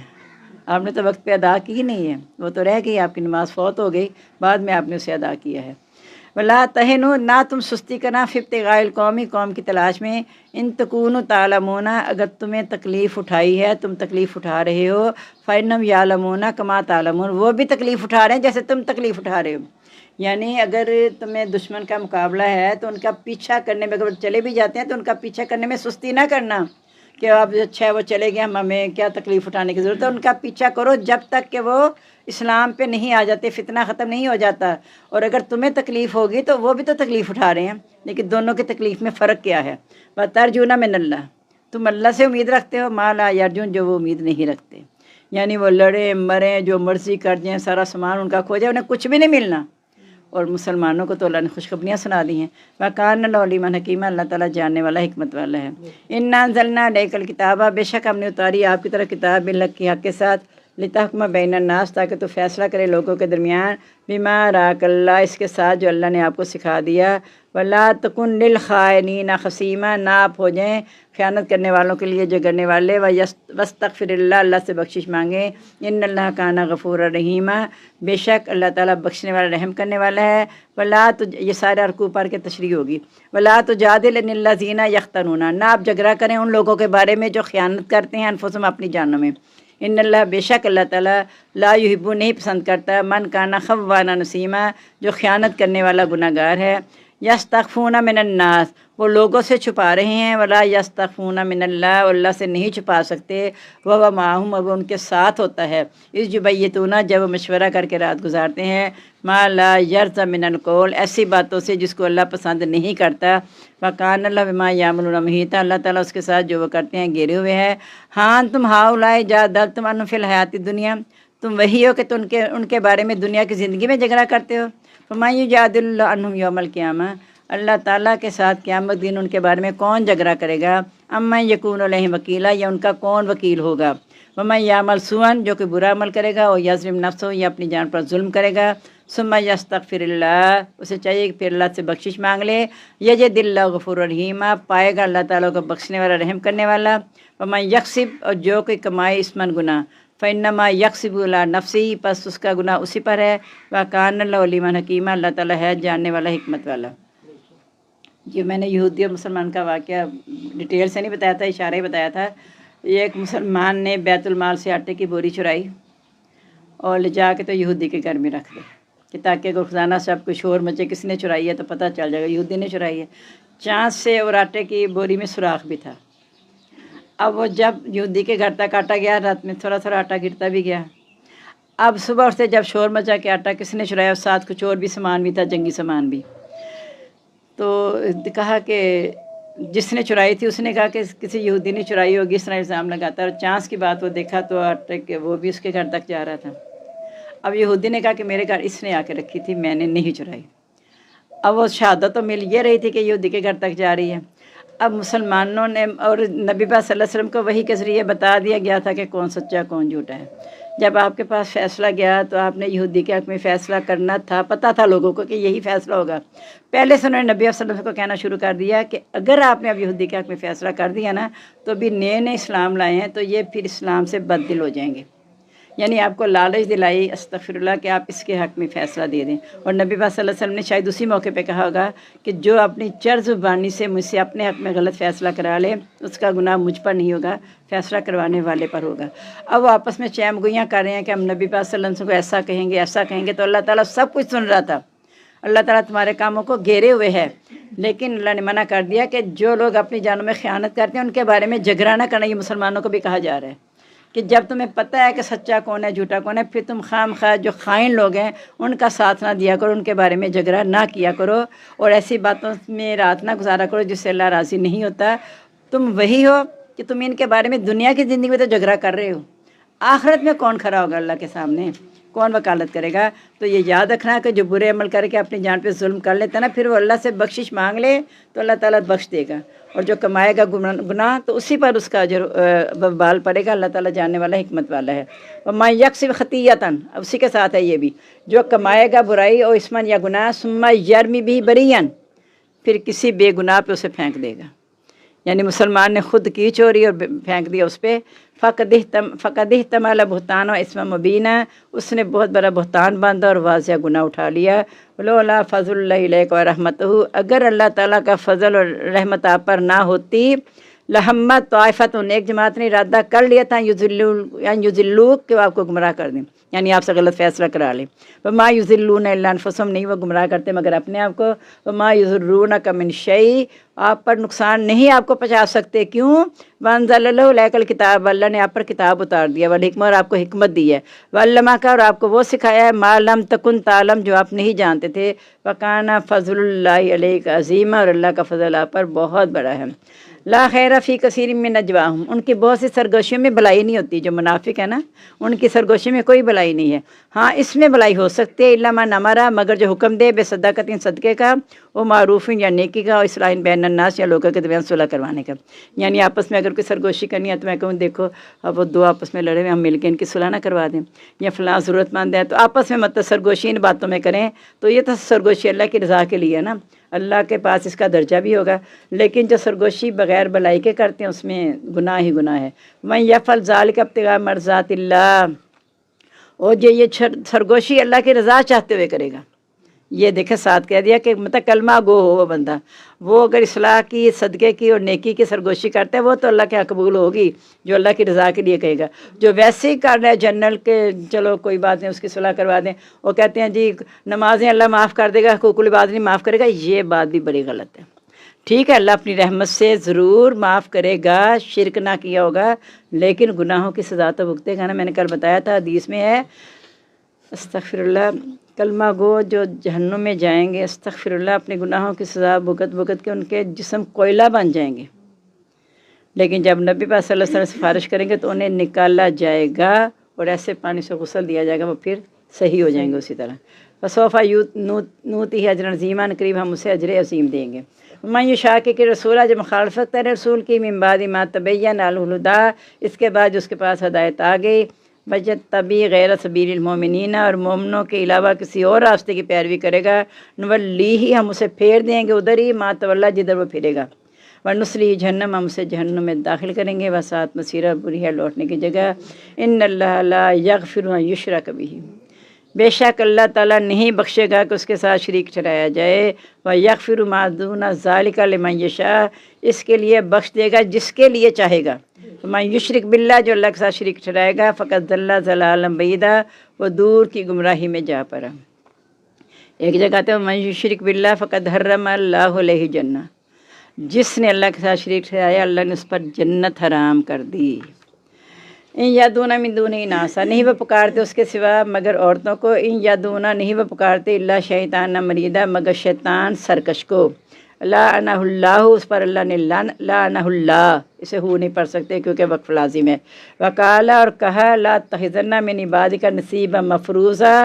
آپ نے تو وقت پہ ادا کی ہی نہیں ہے، وہ تو رہ گئی، آپ کی نماز فوت ہو گئی، بعد میں آپ نے اسے ادا کیا ہے۔ وَلَا تَهِنُوا، نہ تم سستی کرنا، فِي ابْتِغَاءِ الْقَوْمِ، قوم کی تلاش میں، إِن تَكُونُوا تَعْلَمُونَ، اگر تمہیں تکلیف اٹھائی ہے، تم تکلیف اٹھا رہے ہو، فَإِنَّهُمْ يَعْلَمُونَ كَمَا تَعْلَمُونَ، وہ بھی تکلیف اٹھا رہے ہیں جیسے تم تکلیف اٹھا رہے ہو۔ یعنی اگر تمہیں دشمن کا مقابلہ ہے تو ان کا پیچھا کرنے میں، اگر چلے بھی جاتے ہیں تو ان کا پیچھا کرنے میں سستی نہ کرنا کہ اب اچھا ہے وہ چلے گئے، ہمیں کیا تکلیف اٹھانے کی ضرورت ہے۔ ان کا پیچھا کرو جب تک کہ وہ اسلام پہ نہیں آ جاتے، فتنہ ختم نہیں ہو جاتا۔ اور اگر تمہیں تکلیف ہوگی تو وہ بھی تو تکلیف اٹھا رہے ہیں، لیکن دونوں کی تکلیف میں فرق کیا ہے؟ وَتَرْجُونَ مِنَ اللَّهِ، تم اللہ سے امید رکھتے ہو، مَا لَا يَرْجُونَ، جو وہ امید نہیں رکھتے۔ یعنی وہ لڑیں مریں، جو مرضی کر جائیں، سارا سامان ان کا کھو جائے، انہیں کچھ بھی نہیں ملنا، اور مسلمانوں کو تو اللہ نے خوشخبریاں سنا دی ہیں۔ وَكَانَ اللَّهُ عَلِيمًا حَكِيمًا، اللہ تعالیٰ جاننے والا حکمت والا ہے۔ اِنَّا أَنزَلْنَا عَلَيْكَ الْكِتَابَ، بے شک ہم نے اتاری آپ کی طرف کتاب بالحق کی حق کے ساتھ، لِتَحْكُمَ بَيْنَ النَّاسِ تاکہ تو فیصلہ کرے لوگوں کے درمیان، بِمَا أَرَاكَ اللَّهُ اس کے ساتھ جو اللہ نے آپ کو سکھا دیا، وَلَا تَكُن لِّلْخَائِنِينَ خَصِيمًا، نہ آپ ہو جائیں خیانت کرنے والوں کے لیے جھگڑنے والے، وَاسْتَغْفِرِ اللَّهَ، اللہ سے بخشش مانگیں، إِنَّ اللَّهَ كَانَ غَفُورًا رَحِيمًا، بے شک اللہ تعالیٰ بخشنے والا رحم کرنے والا ہے۔ یہ سارے رکوع پڑھ کے تشریح ہوگی۔ وَلَا تُجَادِلْ عَنِ الَّذِينَ يَخْتَنُونَ، نہ آپ جھگڑا کریں ان لوگوں کے بارے میں جو خیانت کرتے ہیں انفسہم اپنی جانوں میں۔ ان اللہ، بے شک اللہ تعالیٰ، لا یحب، نہیں پسند کرتا، من کان خوانا نسیما، جو خیانت کرنے والا گناہ گار ہے۔ یستخفون من الناس، وہ لوگوں سے چھپا رہے ہیں، ولا یستخفون من اللہ، اللہ سے نہیں چھپا سکتے، وہ معہم، وہ ان کے ساتھ ہوتا ہے، اس یبیتون، جب وہ مشورہ کر کے رات گزارتے ہیں، ما لا یرضی من القول، ایسی باتوں سے جس کو اللہ پسند نہیں کرتا، وکان اللہ بما یعملون محیطا، اللہ تعالیٰ اس کے ساتھ جو وہ کرتے ہیں گھیرے ہوئے ہے۔ ہاں تم ہؤلاء جادلتم عنہم فی الحیات الدنیا، تم وہی ہو کہ تم ان کے بارے میں دنیا کی زندگی میں جھگڑا کرتے ہو۔ فمن یجادل اللہ عنہم یوم القیامہ، اللہ تعالیٰ کے ساتھ قیامت دن ان کے بارے میں کون جھگڑا کرے گا؟ امن یکون علیہم وکیلا، یا ان کا کون وکیل ہوگا؟ ومن یعمل سوءا، جو کہ برا عمل کرے گا، اور یظلم نفسہ، یا اپنی جان پر ظلم کرے گا، ثم یستغفر اللہ، اسے چاہیے کہ پھر اللہ سے بخشش مانگ لے، یجد اللہ غفور رحیم، پائے گا اللہ تعالیٰ کو بخشنے والا رحم کرنے والا۔ ومن یکسب، اور جو کوئی کمائے اسمن گناہ، فإنما یکسب علی نفسہ، پس اس کا گناہ اسی پر ہے، وکان اللہ علیما حکیما، اللہ تعالیٰ ہے جاننے والا حکمت والا۔ یہ میں نے یہودی اور مسلمان کا واقعہ ڈیٹیل سے نہیں بتایا تھا، اشارہ ہی بتایا تھا۔ یہ ایک مسلمان نے بیت المال سے آٹے کی بوری چرائی اور لے جا کے تو یہودی کے گھر میں رکھ دے، کہ تاکہ اگر خزانہ سب کو شور مچے کس نے چرائی ہے تو پتہ چل جائے گا یہودی نے چرائی ہے۔ چاند سے اور آٹے کی بوری میں سوراخ بھی تھا۔ اب وہ جب یہودی کے گھر تک آٹا گیا، رات میں تھوڑا تھوڑا آٹا گرتا بھی گیا۔ اب صبح اٹھتے جب شور مچا کہ آٹا کس نے چرایا، اور ساتھ کچھ اور بھی سامان بھی تھا، جنگی سامان بھی، تو کہا کہ جس نے چرائی تھی اس نے کہا کہ کسی یہودی نے چرائی ہوگی، اس طرح الزام لگاتا، اور چانس کی بات وہ دیکھا تو آٹے کے وہ بھی اس کے گھر تک جا رہا تھا۔ اب یہودی نے کہا کہ میرے گھر اس نے آ کے رکھی تھی، میں نے نہیں چرائی۔ اب وہ شہادت تو مل یہ رہی تھی کہ یہودی کے گھر تک جا رہی ہے۔ اب مسلمانوں نے اور نبی پاک صلی اللہ علیہ وسلم کو وحی کے ذریعے بتا دیا گیا تھا کہ کون سچا کون جھوٹا ہے۔ جب آپ کے پاس فیصلہ گیا تو آپ نے یہودی کے حق میں فیصلہ کرنا تھا، پتہ تھا لوگوں کو کہ یہی فیصلہ ہوگا۔ پہلے سے انہوں نے نبی صلی اللہ علیہ وسلم کو کہنا شروع کر دیا کہ اگر آپ نے اب یہودی کے حق میں فیصلہ کر دیا نا تو بھی نئے نئے اسلام لائے ہیں تو یہ پھر اسلام سے بددل ہو جائیں گے، یعنی آپ کو لالچ دلائی استغفر اللہ کہ آپ اس کے حق میں فیصلہ دے دیں۔ اور نبی پاک صلی اللہ علیہ وسلم نے شاید اسی موقع پہ کہا ہوگا کہ جو اپنی چر زبانی سے مجھ سے اپنے حق میں غلط فیصلہ کرا لے اس کا گناہ مجھ پر نہیں ہوگا، فیصلہ کروانے والے پر ہوگا۔ اب وہ آپس میں چیم گوئیاں کر رہے ہیں کہ ہم نبی پاک صلی اللہ علیہ وسلم کو ایسا کہیں گے ایسا کہیں گے، تو اللہ تعالیٰ سب کچھ سن رہا تھا۔ اللہ تعالیٰ تمہارے کاموں کو گھیرے ہوئے ہے، لیکن اللہ نے منع کر دیا کہ جو لوگ اپنی جانوں میں خیانت کرتے ہیں ان کے بارے میں جھگڑا نہ کرنا۔ یہ مسلمانوں کو بھی کہا جا رہا ہے کہ جب تمہیں پتہ ہے کہ سچا کون ہے جھوٹا کون ہے، پھر تم خام خواہ جو خائن لوگ ہیں ان کا ساتھ نہ دیا کرو، ان کے بارے میں جھگڑا نہ کیا کرو، اور ایسی باتوں میں رات نہ گزارا کرو جس سے اللہ راضی نہیں ہوتا۔ تم وہی ہو کہ تم ان کے بارے میں دنیا کی زندگی میں تو جھگڑا کر رہے ہو، آخرت میں کون کھڑا ہوگا اللہ کے سامنے، کون وکالت کرے گا؟ تو یہ یاد رکھنا کہ جو برے عمل کر کے اپنی جان پہ ظلم کر لیتا نا، پھر وہ اللہ سے بخشش مانگ لے تو اللہ تعالیٰ بخش دے گا، اور جو کمائے گا گناہ تو اسی پر اس کا اجر بال پڑے گا۔ اللہ تعالیٰ جاننے والا حکمت والا ہے۔ وَمَن یکسب خطیۃ، اب اسی کے ساتھ ہے یہ بھی، جو کمائے گا برائی اور اسمن یا گناہ، ثم یرمی بہ بریئا، پھر کسی بے گناہ پہ اسے پھینک دے گا، یعنی مسلمان نے خود کی چوری اور پھینک دیا اس پہ، فقد احتمل بہتان و اسم مبینہ، اس نے بہت بڑا بہتان باندھا اور واضح گناہ اٹھا لیا۔ ولولا فضل اللہ علیک و رحمتہ، اگر اللہ تعالیٰ کا فضل اور رحمت آپ پر نہ ہوتی، لہمت طائفۃ، ایک جماعت نے ارادہ کر لیا تھا یضلوک، کہ وہ آپ کو گمراہ کر دیں، یعنی آپ سے غلط فیصلہ کرا لیں۔ وما یضلون الا انفسهم، نہیں وہ گمراہ کرتے مگر اپنے آپ کو۔ وما یضرونک من شیء، آپ پر نقصان نہیں آپ کو پہنچا سکتے، کیوں؟ وانزل اللہ علیک الکتاب، اللہ نے آپ پر کتاب اتار دیا، والحکمہ، اور آپ کو حکمت دی ہے، وعلمک، اور آپ کو وہ سکھایا ہے، ما لم تکن تعلم، جو آپ نہیں جانتے تھے، وکان فضل اللہ علیک عظیما، اور اللہ کا فضل آپ پر بہت بڑا ہے۔ لا خیر فی کثیر من نجواہم، ان کی بہت سی سرگوشیوں میں بھلائی نہیں ہوتی، جو منافق ہے نا ان کی سرگوشی میں کوئی بھلائی بلائی نہیں ہے۔ ہاں اس میں بلائی ہو سکتی ہے، الا من امرا، مگر جو حکم دے بے صدقۃ صدقے کا، وہ معروف یا نیکی کا، اور اصلاح بین الناس یا لوگوں کے درمیان صلح کروانے کا۔ یعنی آپس میں اگر کوئی سرگوشی کرنی ہے تو میں کہوں دیکھو اب وہ دو آپس میں لڑے ہوئے، ہم مل کے ان کی صلح نہ کروا دیں، یا فلاں ضرورت مند ہے تو آپس میں مطلب سرگوشی ان باتوں میں کریں، تو یہ تو سرگوشی اللہ کی رضا کے لیے ہے نا، اللہ کے پاس اس کا درجہ بھی ہوگا۔ لیکن جو سرگوشی بغیر بلائی کے کرتے ہیں اس میں گناہ ہی گناہ ہے۔ من یفعل ذلک ابتغاء مرضات اللہ، اور جو یہ سرگوشی اللہ کی رضا چاہتے ہوئے کرے گا، یہ دیکھیں ساتھ کہہ دیا کہ مطلب کلمہ گو ہو وہ بندہ، وہ اگر اصلاح کی، صدقے کی اور نیکی کی سرگوشی کرتا ہے وہ تو اللہ کے یہاں قبول ہوگی، جو اللہ کی رضا کے لیے کہے گا۔ جو ویسے ہی کر رہا ہے جنرل کے چلو کوئی بات نہیں اس کی صلاح کروا دیں، وہ کہتے ہیں جی نمازیں اللہ معاف کر دے گا، حقوق العباد نہیں معاف کرے گا، یہ بات بھی بڑی غلط ہے۔ ٹھیک ہے اللہ اپنی رحمت سے ضرور معاف کرے گا، شرک نہ کیا ہوگا، لیکن گناہوں کی سزا تو بھگتے گا نا۔ میں نے کل بتایا تھا حدیث میں ہے، استغفر اللہ، کلمہ گو جو جہنم میں جائیں گے استغفر اللہ اپنے گناہوں کی سزا بھگت بھگت کے ان کے جسم کوئلہ بن جائیں گے، لیکن جب نبی پاک صلی اللہ علیہ وسلم سفارش کریں گے تو انہیں نکالا جائے گا اور ایسے پانی سے غسل دیا جائے گا، وہ پھر صحیح ہو جائیں گے اسی طرح۔ فسوف نوتیہ اجرا عظیما، قریب ہم اسے اجر عظیم دیں گے۔ من یشاقق الرسول، جو مخالفت کرے رسول کی، من بعد ما تبین له الہدی، اس کے بعد اس کے پاس ہدایت آ گئی، ویتبع غیر سبیل المؤمنین، اور مومنوں کے علاوہ کسی اور راستے کی پیروی کرے گا، نولیہ، ہم اسے پھیر دیں گے ادھر ہی، ما تولی، جدھر وہ پھرے گا، ونصلیہ جہنم، ہم اسے جہنم میں داخل کریں گے، وساعت مصیرہ، بری ہے لوٹنے کی جگہ۔ ان اللہ لا یغفر ان یشرک بہ، بے شک اللہ تعالیٰ نہیں بخشے گا کہ اس کے ساتھ شریک ٹھہرایا جائے، وَيَغْفِرُ مَا دُونَ ذَلِكَ لِمَن یشاء، اس کے لیے بخش دے گا جس کے لیے چاہے گا۔ مَن یشرک باللہ، جو اللہ کے ساتھ شریک ٹھہرائے گا، فقط ضل ضلالا بعیدا، وہ دور کی گمراہی میں جا پڑا۔ ایک جگہ آتا ہے من یشرک باللہ فقد حرم اللہ علیہ الجنہ، جس نے اللہ کے ساتھ شریک ٹھہرایا اللہ نے اس پر جنت حرام کر دی۔ ان یدعون من دونہ اناسا، نہیں وہ پکارتے اس کے سوا مگر عورتوں کو، ان یدعون، نہیں وہ پکارتے الا شیطان مریدا، مگر شیطان سرکش کو، لعنہ اللہ، اس پر اللہ نے لعنہ اللہ، اسے ہو نہیں پڑھ سکتے کیونکہ وقف لازم ہے۔ وقال، اور کہا، لا تحزن من عبادک نصیبا مفروضا،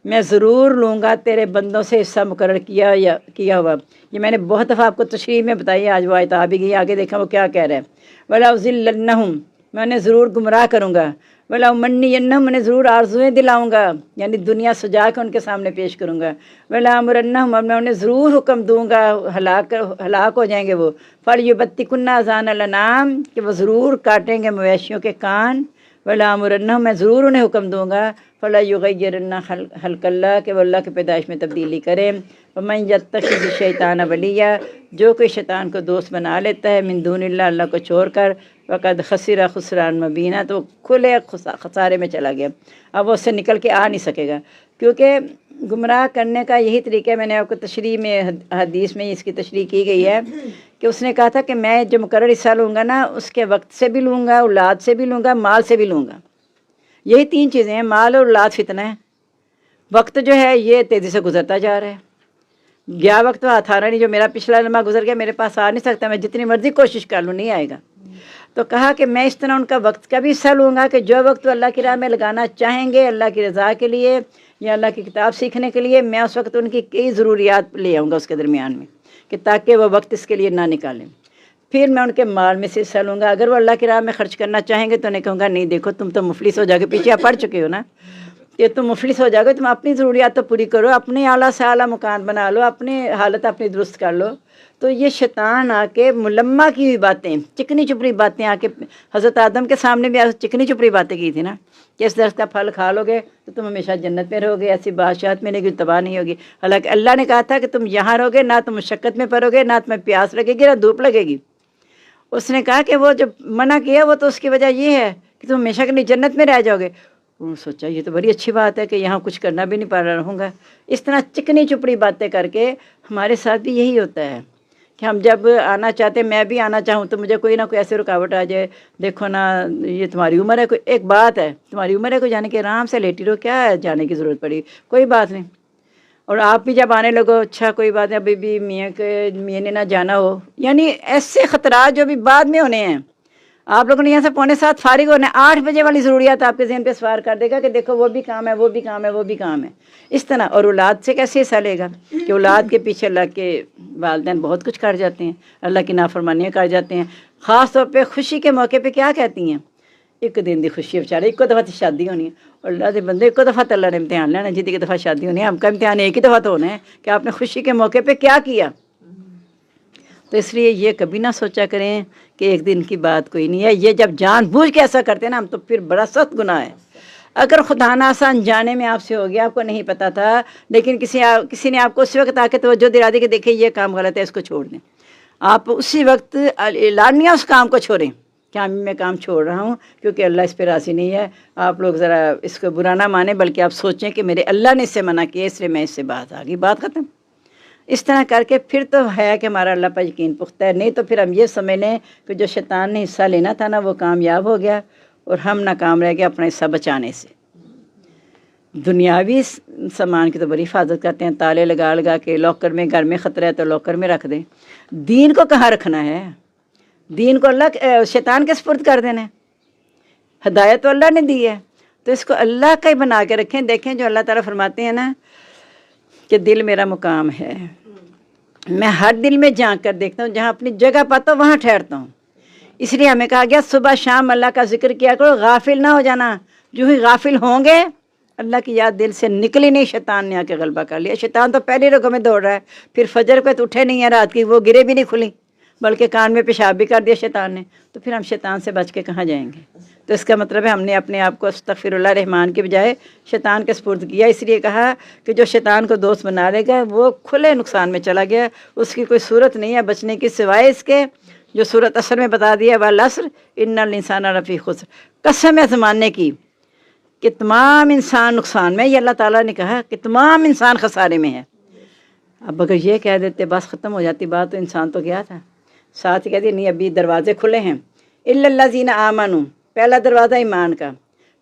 میں ضرور لوں گا تیرے بندوں سے حصہ مقرر کیا ہوا۔ یہ میں نے بہت دفعہ آپ کو تشریح میں بتائی، آج وہ آیت آ بھی گئی، آگے دیکھا وہ کیا کہہ رہا ہے۔ وَلَأُضِلَّنَّهُمْ، میں انہیں ضرور گمراہ کروں گا، وَلَأُمَنِّيَنَّهُمْ، انہیں ضرور آرزویں دلاؤں گا، یعنی دنیا سجا کے ان کے سامنے پیش کروں گا، وَلَأَمُرَنَّهُمْ، اور میں انہیں ضرور حکم دوں گا، ہلاک ہو جائیں گے وہ، فَلْيُبَتِّكُنَّ آذَانَ الْأَنْعَامِ، کہ وہ ضرور کاٹیں گے مویشیوں کے کان، وَلَأَمُرَنَّهُمْ، میں ضرور انہیں حکم دوں گا، فَلَيُغَيِّرَنَّ خَلْقَ اللَّهِ، کہ وہ اللہ کی پیدائش میں تبدیلی کریں۔ وَمَن يَتَّخِذِ الشَّيْطَانَ وَلِيًّا، جو کوئی شیطان کو دوست بنا لیتا ہے، من دون اللہ، اللہ کو چھوڑ کر، وقد خسر خسران مبینہ، تو کھلے خسارے میں چلا گیا، اب وہ اس سے نکل کے آ نہیں سکے گا، کیونکہ گمراہ کرنے کا یہی طریقہ ہے۔ میں نے آپ کو تشریح میں حدیث میں اس کی تشریح کی گئی ہے کہ اس نے کہا تھا کہ میں جو مقرر حصہ لوں گا نا، اس کے وقت سے بھی لوں گا، اولاد سے بھی لوں گا، مال سے بھی لوں گا۔ یہی تین چیزیں ہیں، مال اور اولاد فتنہ ہے۔ وقت جو ہے یہ تیزی سے گزرتا جا رہا ہے، گیا وقت تو ہاتھ آ رہا نہیں، جو میرا پچھلا لمحہ گزر گیا میرے پاس آ نہیں سکتا، میں جتنی مرضی کوشش کر لوں نہیں آئے گا۔ تو کہا کہ میں اس طرح ان کا وقت کا بھی حصہ لوں گا کہ جو وقت وہ اللہ کی راہ میں لگانا چاہیں گے، اللہ کی رضا کے لیے یا اللہ کی کتاب سیکھنے کے لیے، میں اس وقت ان کی کئی ضروریات لے آؤں گا اس کے درمیان میں، کہ تاکہ وہ وقت اس کے لیے نہ نکالیں۔ پھر میں ان کے مال میں سے حصہ لوں گا، اگر وہ اللہ کی راہ میں خرچ کرنا چاہیں گے تو انہیں کہوں گا نہیں دیکھو تم تو مفلس ہو جاؤ گے، پیچھے آپ پڑھ چکے ہو نا کہ تم مفلس ہو جاؤ گے، تم اپنی ضروریات تو پوری کرو، اپنے اعلیٰ سے اعلیٰ مکان بنا لو، اپنی حالت اپنی درست کر لو۔ تو یہ شیطان آ کے ملمہ کی ہوئی باتیں، چکنی چپڑی باتیں آ کے حضرت آدم کے سامنے بھی چکنی چپڑی باتیں کی تھی نا کہ اس درخت کا پھل کھا لو گے تو تم ہمیشہ جنت میں رہو گے، ایسی بادشاہت ملے گی تباہ نہیں ہوگی۔ حالانکہ اللہ نے کہا تھا کہ تم یہاں رہو گے، نہ تم مشقت میں پڑو گے، نہ تمہیں پیاس لگے گی، نہ دھوپ لگے گی۔ اس نے کہا کہ وہ جو منع کیا وہ تو اس کی وجہ یہ ہے کہ تم ہمیشہ کے لیے جنت میں رہ جاؤ گے۔ انہوں نے سوچا یہ تو بڑی اچھی بات ہے کہ یہاں کچھ کرنا بھی نہیں پا رہا رہوں گا۔ اس طرح چکنی چپڑی باتیں کر کے ہمارے ساتھ بھی یہی ہوتا ہے کہ ہم جب آنا چاہتے ہیں، میں بھی آنا چاہوں تو مجھے کوئی نہ کوئی ایسے رکاوٹ آ جائے، دیکھو نا یہ تمہاری عمر ہے، کوئی ایک بات ہے تمہاری عمر ہے کوئی جانے کے، آرام سے لیٹی رہو، کیا ہے جانے کی ضرورت پڑی، کوئی بات نہیں۔ اور آپ بھی جب آنے لگو اچھا کوئی بات ہے، ابھی بھی میاں نے نہ جانا ہو، یعنی ایسے خطرات جو بھی بعد میں ہونے ہیں، آپ لوگوں نے یہاں سے 6:45 فارغ ہونا ہے، 8 بجے والی ضروریات آپ کے ذہن پہ سوار کر دے گا کہ دیکھو وہ بھی کام ہے، وہ بھی کام ہے، وہ بھی کام ہے، اس طرح۔ اور اولاد سے کیسے حصہ لے گا کہ اولاد کے پیچھے اللہ کے والدین بہت کچھ کر جاتے ہیں، اللہ کی نافرمانیاں کر جاتے ہیں۔ خاص طور پہ خوشی کے موقع پہ کیا کہتی ہیں؟ ایک دن دی خوشی ہے بیچارے، ایک دفعہ شادی ہونی ہے، اور اللہ دے بندے ایک دفعہ اللہ نے امتحان لینا، جتنی ایک دفعہ شادی ہونی ہے، ہم کا امتحان ایک ہی دفعہ تو ہونا ہے کہ آپ نے خوشی کے موقع پہ کیا کیا۔ تو اس لیے یہ کبھی نہ سوچا کریں کہ ایک دن کی بات کوئی نہیں ہے، یہ جب جان بوجھ کے ایسا کرتے ہیں نا ہم، تو پھر بڑا سخت گناہ ہے۔ اگر خدا ناخواستہ انجانے میں آپ سے ہو گیا، آپ کو نہیں پتا تھا، لیکن کسی نے آپ کو اسی وقت آ کے توجہ دلا دی کہ دیکھیں یہ کام غلط ہے، اس کو چھوڑ دیں، آپ اسی وقت اعلانیہ اس کام کو چھوڑیں کہ میں کام چھوڑ رہا ہوں کیونکہ اللہ اس پہ راضی نہیں ہے۔ آپ لوگ ذرا اس کو برا نہ مانیں، بلکہ آپ سوچیں کہ میرے اللہ نے اس سے منع کیا، اس لیے میں اس سے بات آ گئی، بات ختم۔ اس طرح کر کے پھر تو ہے کہ ہمارا اللہ پر یقین پختہ ہے، نہیں تو پھر ہم یہ سمجھ لیں کہ جو شیطان نے حصہ لینا تھا نا وہ کامیاب ہو گیا اور ہم ناکام رہ گئے اپنا حصہ بچانے سے۔ دنیاوی سامان کی تو بڑی حفاظت کرتے ہیں، تالے لگا لگا کے، لاکر میں، گھر میں خطرہ ہے تو لاکر میں رکھ دیں۔ دین کو کہاں رکھنا ہے؟ دین کو اللہ شیطان کے سپرد کر دینا ہے، ہدایت تو اللہ نے دی ہے، تو اس کو اللہ کا ہی بنا کے رکھیں۔ دیکھیں جو اللہ تعالیٰ فرماتے ہیں نا کہ دل میرا مقام ہے، میں ہر دل میں جھانک کر دیکھتا ہوں، جہاں اپنی جگہ پاتا ہوں وہاں ٹھہرتا ہوں۔ اس لیے ہمیں کہا گیا صبح شام اللہ کا ذکر کیا کرو، غافل نہ ہو جانا۔ جو ہی غافل ہوں گے اللہ کی یاد دل سے نکلی نہیں، شیطان نے آ کے غلبہ کر لیا۔ شیطان تو پہلے رگوں میں دوڑ رہا ہے، پھر فجر کو تو اٹھے نہیں ہے رات کی، وہ گرے بھی نہیں کھلی، بلکہ کان میں پیشاب بھی کر دیا شیطان نے، تو پھر ہم شیطان سے بچ کے کہاں جائیں گے؟ تو اس کا مطلب ہے ہم نے اپنے آپ کو استغفر اللہ رحمان کے بجائے شیطان کے سپرد کیا۔ اس لیے کہا کہ جو شیطان کو دوست بنا لے گا وہ کھلے نقصان میں چلا گیا، اس کی کوئی صورت نہیں ہے بچنے کی سوائے اس کے جو صورت اثر میں بتا دیا، والعصر ان الانسان لفی خسر، قسم ہے زمانے کی کہ تمام انسان نقصان میں، یہ اللہ تعالیٰ نے کہا کہ تمام انسان خسارے میں ہے۔ اب اگر یہ کہہ دیتے بس ختم ہو جاتی بات، تو انسان تو گیا تھا۔ ساتھ ہی کہہ دیا نہیں، ابھی دروازے کھلے ہیں، الا الذین آمنوا، پہلا دروازہ ایمان کا،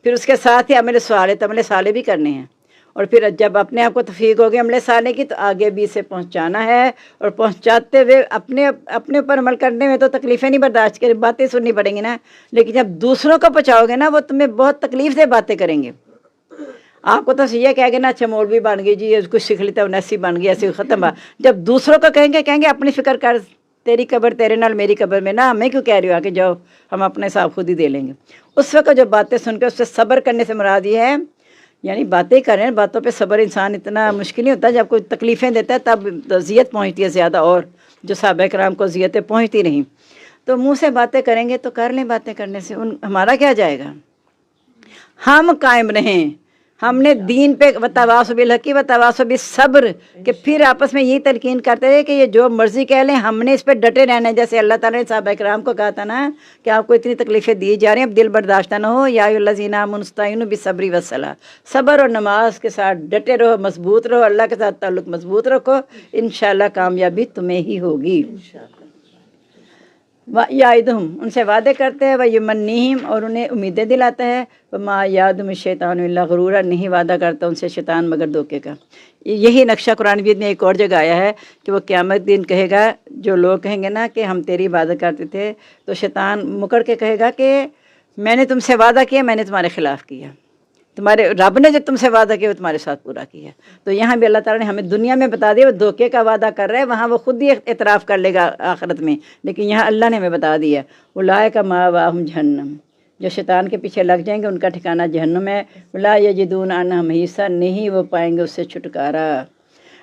پھر اس کے ساتھ ہی عمل صالح، عمل صالح بھی کرنے ہیں، اور پھر جب اپنے آپ کو توفیق ہو گئی عمل صالح کی تو آگے بھی اسے پہنچانا ہے، اور پہنچاتے ہوئے اپنے اوپر عمل کرنے میں تو تکلیفیں نہیں برداشت کریں، باتیں سننی پڑیں گی نا، لیکن جب دوسروں کو پہنچاؤ گے نا وہ تمہیں بہت تکلیف سے باتیں کریں گے۔ آپ کو تو یہ کہہ گے نا اچھا مولوی بن گئی جی، کچھ سیکھ لیتا ہوں، ایسی بن گئی، ایسی ختم بات۔ جب دوسروں کو کہیں گے اپنی فکر کر، تیری قبر تیرے نال میری قبر میں، نا ہمیں کیوں کہہ رہی ہو کہ جاؤ ہم اپنے حساب خود ہی دے لیں گے۔ اس وقت جو باتیں سن کے اس سے صبر کرنے سے مراد یہ ہے، یعنی باتیں کریں، باتوں پہ صبر انسان اتنا مشکل نہیں ہوتا، جب کوئی تکلیفیں دیتا ہے تب اذیت پہنچتی ہے زیادہ، اور جو صحابہ کرام کو اذیتیں پہنچتی نہیں۔ تو منہ سے باتیں کریں گے تو کر لیں، باتیں کرنے سے ہمارا کیا جائے گا؟ ہم قائم رہیں، ہم نے دین پہ وتواصوا بالحق وتواصوا بالصبر، کہ پھر آپس میں یہی تلقین کرتے رہے کہ یہ جو مرضی کہہ لیں ہم نے اس پہ ڈٹے رہنا ہے، جیسے اللہ تعالیٰ نے صحابہ کرام کو کہا تھا نا کہ آپ کو اتنی تکلیفیں دی جا رہی ہیں، اب دل برداشتہ نہ ہو، یا ایھا الذین آمنوا استعینوا بالصبر والصلاۃ، صبر اور نماز کے ساتھ ڈٹے رہو، مضبوط رہو، اللہ کے ساتھ تعلق مضبوط رکھو، انشاءاللہ کامیابی تمہیں ہی ہوگی۔ یعدہم، ان سے وعدے کرتے ہیں، ویمنیہم، اور انہیں امیدیں دلاتا ہے، وما یعدہم الشیطان الا غرورا، نہیں وعدہ کرتا ان سے شیطان مگر دھوکے کا۔ یہی نقشہ قرآن مجید نے ایک اور جگہ آیا ہے کہ وہ قیامت دن کہے گا، جو لوگ کہیں گے نا کہ ہم تیری عبادت کرتے تھے، تو شیطان مکر کے کہے گا کہ میں نے تم سے وعدہ کیا، میں نے تمہارے خلاف کیا، تمہارے رب نے جو تم سے وعدہ کیا وہ تمہارے ساتھ پورا کیا۔ تو یہاں بھی اللہ تعالیٰ نے ہمیں دنیا میں بتا دیا وہ دھوکے کا وعدہ کر رہا ہے، وہاں وہ خود ہی اعتراف کر لے گا آخرت میں، لیکن یہاں اللہ نے ہمیں بتا دیا اولئک مأواہم جہنم، جو شیطان کے پیچھے لگ جائیں گے ان کا ٹھکانہ جہنم ہے، ولا یجدون عنہا محیصا، نہیں وہ پائیں گے اس سے چھٹکارا۔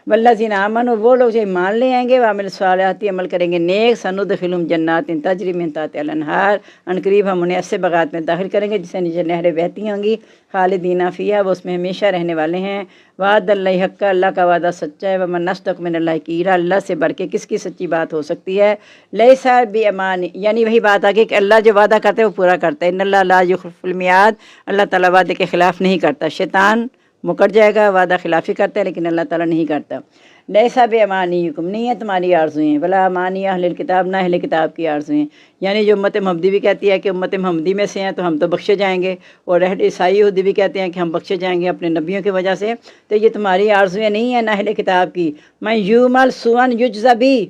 والذین آمنوا، وہ لوگ جو ایمان لے آئیں گے، وعملوا الصالحات، عمل کریں گے نیک، سندخلہم جنات تجری من تحتہا الانہار، ان قریب ہم انہیں ایسے باغات میں داخل کریں گے جس سے نیچے نہریں بہتی ہوں گی، خالدین فیہا، وہ اس میں ہمیشہ رہنے والے ہیں۔ وعد اللہ حق، اللہ کا وعدہ سچا ہے، ومن اصدق من اللہ قیلا، اللہ سے بڑھ کے کس کی سچی بات ہو سکتی ہے۔ لیس بایمان، یعنی وہی بات آگے کہ اللہ جو وعدہ کرتے ہے وہ پورا کرتا ہے، ان اللہ لا یخلف المیعاد، اللہ تعالیٰ وعدے کے خلاف نہیں کرتا۔ شیطان مکر جائے گا، وعدہ خلافی کرتا ہے، لیکن اللہ تعالیٰ نہیں کرتا۔ لیسا بامانیکم، نہیں ہے تمہاری آرزویں، ولا امانی اہل الکتاب، نہ اہل کتاب کی آرزویں، یعنی جو امت محمدی بھی کہتی ہے کہ امت محمدی میں سے ہیں تو ہم تو بخشے جائیں گے، اور اہل عیسائی یہودی بھی کہتے ہیں کہ ہم بخشے جائیں گے اپنے نبیوں کی وجہ سے، تو یہ تمہاری آرزویں نہیں ہیں، نہ اہل کتاب کی۔ من یعمل سوءا یجزی بہ،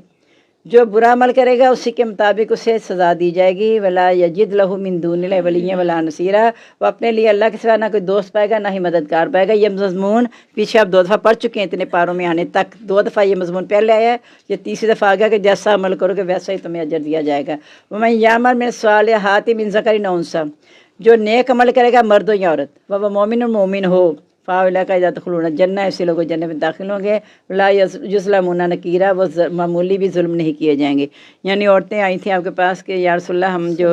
جو برا عمل کرے گا اسی کے مطابق اسے سزا دی جائے گی۔ ولا یجد لہ من دون اللہ ولیہ ولا نصیرا، وہ اپنے لیے اللہ کے سوا نہ کوئی دوست پائے گا نہ ہی مددگار پائے گا۔ یہ مضمون پیچھے آپ 2 دفعہ پڑھ چکے ہیں اتنے پاروں میں آنے تک، 2 دفعہ یہ مضمون پہلے آیا ہے، یہ تیسری دفعہ آ گیا کہ جیسا عمل کرو گے ویسا ہی تمہیں اجر دیا جائے گا۔ ومن یعمل من الصالحات من ذکر او انثی، جو نیک عمل کرے گا مرد ہو یا عورت، وہ مومن مومن ہو، فاولئک یدخلون الجنہ، ایسے لوگ جنت میں داخل ہوں گے، لا یظلمون نقیرا، وہ معمولی بھی ظلم نہیں کیے جائیں گے۔ یعنی عورتیں آئی تھیں آپ کے پاس کہ یا رسول اللہ، ہم جو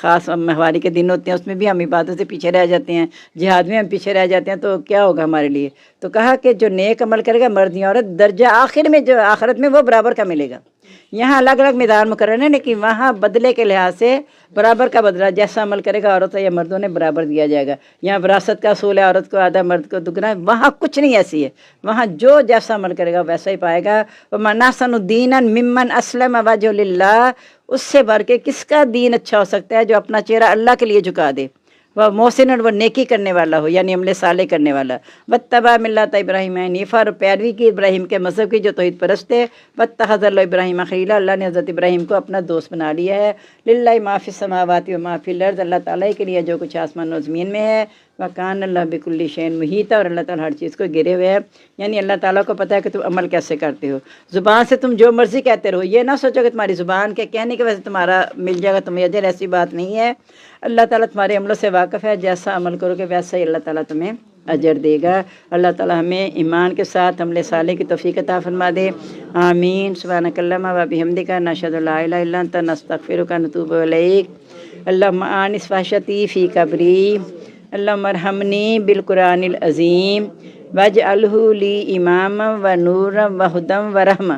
خاص ماہواری کے دن ہوتے ہیں اس میں بھی ہم عبادت سے پیچھے رہ جاتے ہیں، جہاد میں ہم پیچھے رہ جاتے ہیں، تو کیا ہوگا ہمارے لیے؟ تو کہا کہ جو نیک عمل کرے گا مرد یا عورت، درجہ آخر میں جو آخرت میں وہ برابر کا ملے گا۔ یہاں الگ الگ میدان مقرر ہے، لیکن وہاں بدلے کے لحاظ سے برابر کا بدلہ، جیسا عمل کرے گا عورت یا مردوں نے برابر دیا جائے گا۔ یہاں وراثت کا اصول ہے، عورت کو آدھا مرد کو دگنا، وہاں کچھ نہیں ایسی ہے، وہاں جو جیسا عمل کرے گا ویسا ہی پائے گا۔ وَمَنْ أَحْسَنُ دِينًا مِمَّنْ أَسْلَمَ وَجْهَهُ لِلَّهِ، اس سے بڑھ کے کس کا دین اچھا ہو سکتا ہے جو اپنا چہرہ اللہ کے لیے جھکا دے، وہ محسن اور وہ نیکی کرنے والا ہو، یعنی عمل صالح کرنے والا۔ وَاتَّبَعَ مِلَّةَ إِبْرَاهِيمَ حنیفا، اور پیروی کی ابراہیم کے مذہب کی جو توحید پرست ہے۔ وَاتَّخَذَ اللَّهُ إِبْرَاهِيمَ خَلِيلًا، اللہ نے حضرت ابراہیم کو اپنا دوست بنا لیا ہے۔ لِلَّهِ مَا فِي السَّمَاوَاتِ وَمَا فِي الْأَرْضِ، اللہ تعالیٰ کے لیے جو کچھ آسمان و زمین میں ہے۔ وَكَانَ اللَّهُ بِكُلِّ شَيْءٍ مُحِيطًا، اور اللہ تعالیٰ ہر چیز کو گھیرے ہوئے ہے، یعنی اللہ تعالیٰ کو پتہ ہے کہ تم عمل کیسے کرتے ہو۔ زبان سے تم جو مرضی کہتے رہو، یہ نہ سوچو کہ تمہاری زبان کے کہنے کی وجہ سے تمہارا مل جائے گا تمہیں اجر، ایسی بات نہیں ہے۔ اللہ تعالیٰ تمہارے عملوں سے واقف ہے، جیسا عمل کرو گے ویسا ہی اللہ تعالیٰ تمہیں اجر دے گا۔ اللہ تعالیٰ ہمیں ایمان کے ساتھ عمل صالح کی توفیق عطا فرما دے، آمین۔ سبحانک اللہم و بحمدک، نشہد ان لا الہ الا انت، نستغفرک و نتوب الیک۔ اللہم آنس وحشتی فی قبری، اللہم ارحمنی بالقرآن العظیم، واجعلہ لی اماما و نورا و ہدی و رحمہ۔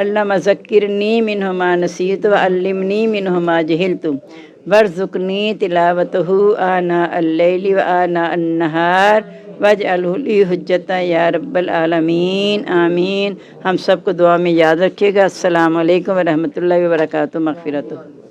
اللہم ذکرنی منہ ما نسیت وعلمنی منہ ما جہلت، وارزقنی تلاوتہ آناء اللیل و آناء النہار، واجعلہ لی حجتا یا رب العالمین، آمین۔ ہم سب کو دعا میں یاد رکھیے گا۔ السلام علیکم ورحمۃ اللہ وبرکاتہ، مغفرتہ۔